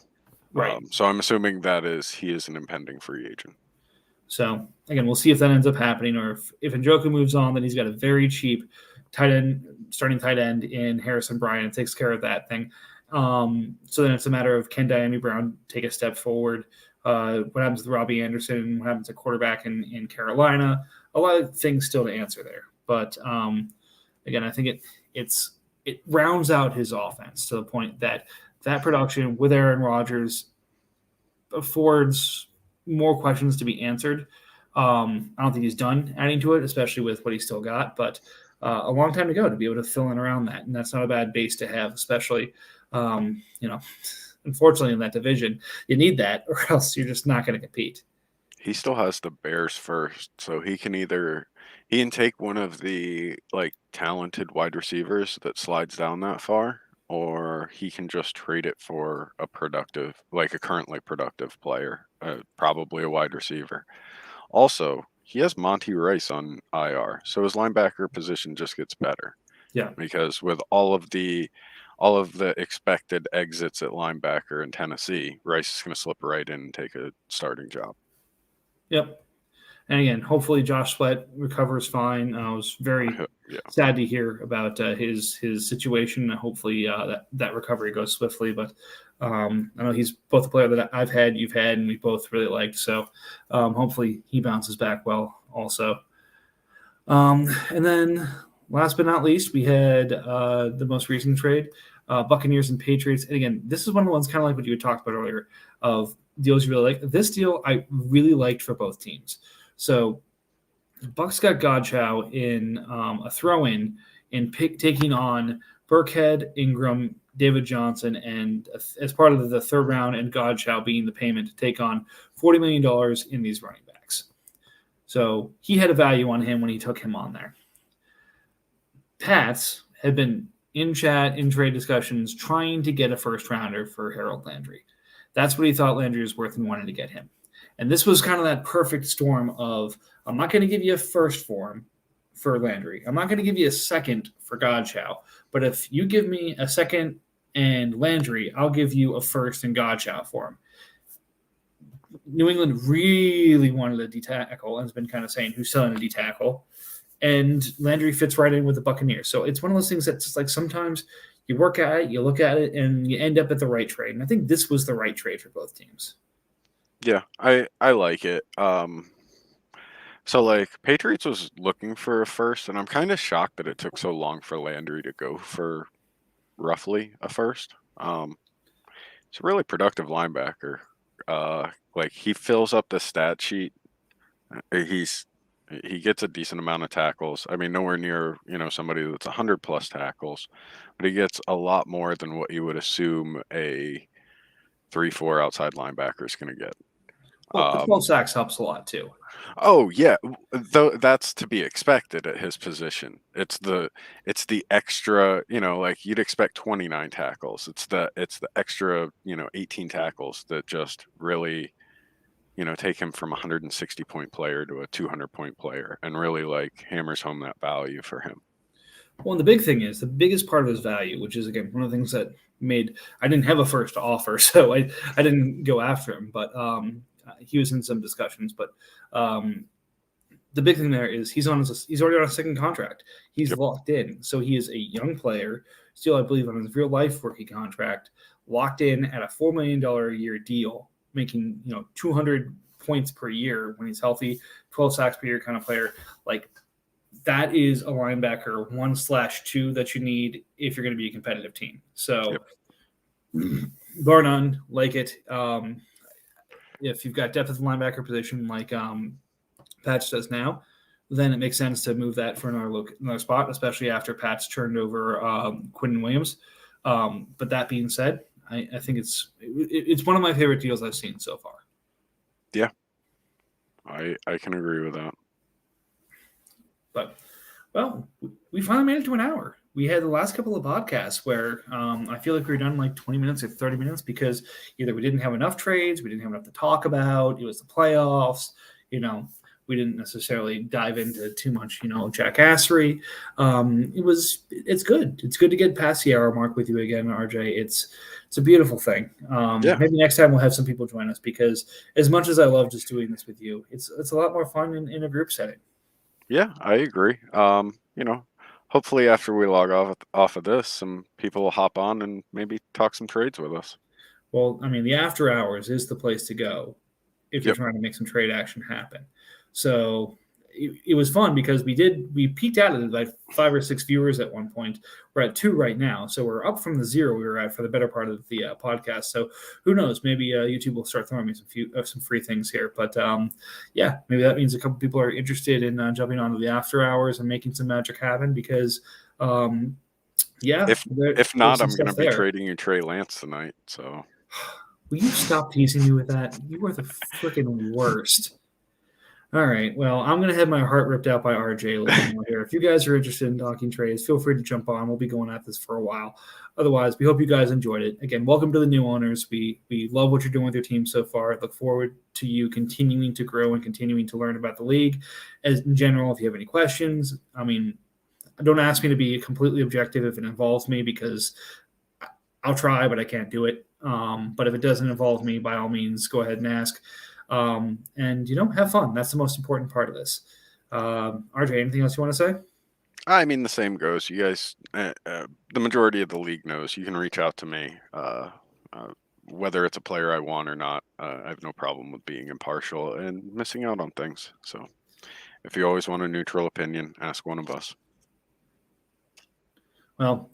[SPEAKER 1] right.
[SPEAKER 2] So I'm assuming he is an impending free agent.
[SPEAKER 1] So again, we'll see if that ends up happening, or if Njoku moves on, then he's got a very cheap starting tight end in Harrison Bryant. It takes care of that thing. So then it's a matter of, can Dyami Brown take a step forward? What happens with Robbie Anderson? What happens at quarterback in Carolina? A lot of things still to answer there. But again, I think it rounds out his offense to the point that production with Aaron Rodgers affords more questions to be answered. I don't think he's done adding to it, especially with what he's still got, but a long time to go to be able to fill in around that. And that's not a bad base to have, especially, unfortunately in that division, you need that or else you're just not going to compete.
[SPEAKER 2] He still has the Bears first, so he can take one of the talented wide receivers that slides down that far, or he can just trade it for a currently productive player, probably a wide receiver. Also, he has Monty Rice on IR, so his linebacker position just gets better.
[SPEAKER 1] Yeah.
[SPEAKER 2] Because with all of the expected exits at linebacker in Tennessee, Rice is going to slip right in and take a starting job.
[SPEAKER 1] Yep. And again, hopefully Josh Sweat recovers fine. I was very sad to hear about his situation. Hopefully that recovery goes swiftly. But I know he's both a player that I've had, you've had, and we both really liked. So hopefully he bounces back well also. And then last but not least, we had the most recent trade, Buccaneers and Patriots. And again, this is one of the ones kind of like what you had talked about earlier of deals you really like. This deal I really liked for both teams. So Bucks got Godchow in a throw-in taking on Burkhead, Ingram, David Johnson, and as part of the third round, and Godchow being the payment to take on $40 million in these running backs. So he had a value on him when he took him on there. Pats had been in trade discussions, trying to get a first rounder for Harold Landry. That's what he thought Landry was worth and wanted to get him. And this was kind of that perfect storm of, I'm not going to give you a first for him for Landry. I'm not going to give you a second for Godchow. But if you give me a second and Landry, I'll give you a first and Godchow for him. New England really wanted a D-tackle and has been kind of saying who's selling a D-tackle. And Landry fits right in with the Buccaneers. So it's one of those things that's just like sometimes you work at it, you look at it, and you end up at the right trade. And I think this was the right trade for both teams.
[SPEAKER 2] Yeah, I like it. So Patriots was looking for a first, and I'm kind of shocked that it took so long for Landry to go for roughly a first. He's a really productive linebacker. He fills up the stat sheet. He gets a decent amount of tackles. I mean, nowhere near somebody that's 100+ tackles, but he gets a lot more than what you would assume a 3-4 outside linebacker is going to get.
[SPEAKER 1] Well, the 12 sacks helps a lot too.
[SPEAKER 2] Oh yeah, though that's to be expected at his position. It's the extra, you'd expect 29 tackles. It's the extra, 18 tackles that just really, take him from a 160-point player to a 200-point player and really hammers home that value for him.
[SPEAKER 1] Well, and the big thing is the biggest part of his value, which is again one of the things that I didn't have a first to offer, so I didn't go after him, but he was in some discussions. But the big thing there is he's already on a second contract. He's locked in, so he is a young player, still I believe on his real life rookie contract, locked in at a $4 million a year deal, making 200 points per year when he's healthy, 12 sacks per year kind of player. That is a linebacker 1/2 that you need if you're going to be a competitive team. So, bar none, like it. If you've got depth at the linebacker position like Patch does now, then it makes sense to move that for another spot, especially after Pat's turned over Quinn Williams. But that being said, I think it's one of my favorite deals I've seen so far.
[SPEAKER 2] Yeah, I can agree with that.
[SPEAKER 1] But, well, we finally made it to an hour. We had the last couple of podcasts where I feel like we were done like 20 minutes or 30 minutes because either we didn't have enough trades, we didn't have enough to talk about, it was the playoffs, we didn't necessarily dive into too much, jackassery. It's good. It's good to get past the hour mark with you again, RJ. It's a beautiful thing. Maybe next time we'll have some people join us because as much as I love just doing this with you, it's a lot more fun in a group setting.
[SPEAKER 2] Yeah, I agree. Hopefully after we log off of this, some people will hop on and maybe talk some trades with us.
[SPEAKER 1] Well, I mean, the after hours is the place to go if you're trying to make some trade action happen. So it was fun because we peaked out at like 5 or 6 viewers at one point. We're at 2 right now. So we're up from the 0 we were at for the better part of the podcast. So who knows? Maybe YouTube will start throwing me some free things here. But maybe that means a couple people are interested in jumping onto the after hours and making some magic happen because
[SPEAKER 2] if not, I'm going to be trading you Trey Lance tonight. So
[SPEAKER 1] will you stop teasing me with that? You are the freaking worst. All right. Well, I'm going to have my heart ripped out by RJ a little bit more here. If you guys are interested in talking trades, feel free to jump on. We'll be going at this for a while. Otherwise, we hope you guys enjoyed it. Again, welcome to the new owners. We love what you're doing with your team so far. I look forward to you continuing to grow and continuing to learn about the league. As in general, if you have any questions, I mean, don't ask me to be completely objective if it involves me because I'll try, but I can't do it. But if it doesn't involve me, by all means, go ahead and ask. And have fun. That's the most important part of this. RJ, anything else you want to say?
[SPEAKER 2] I mean, the same goes. You guys, the majority of the league knows you can reach out to me, whether it's a player I want or not. I have no problem with being impartial and missing out on things. So if you always want a neutral opinion, ask one of us.
[SPEAKER 1] Well,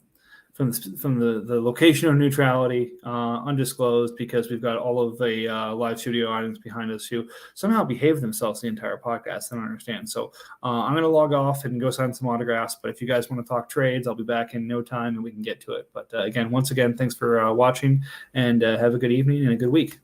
[SPEAKER 1] from the location of neutrality, undisclosed, because we've got all of the live studio audience behind us who somehow behave themselves the entire podcast. I don't understand. So I'm going to log off and go sign some autographs. But if you guys want to talk trades, I'll be back in no time and we can get to it. But once again, thanks for watching and have a good evening and a good week.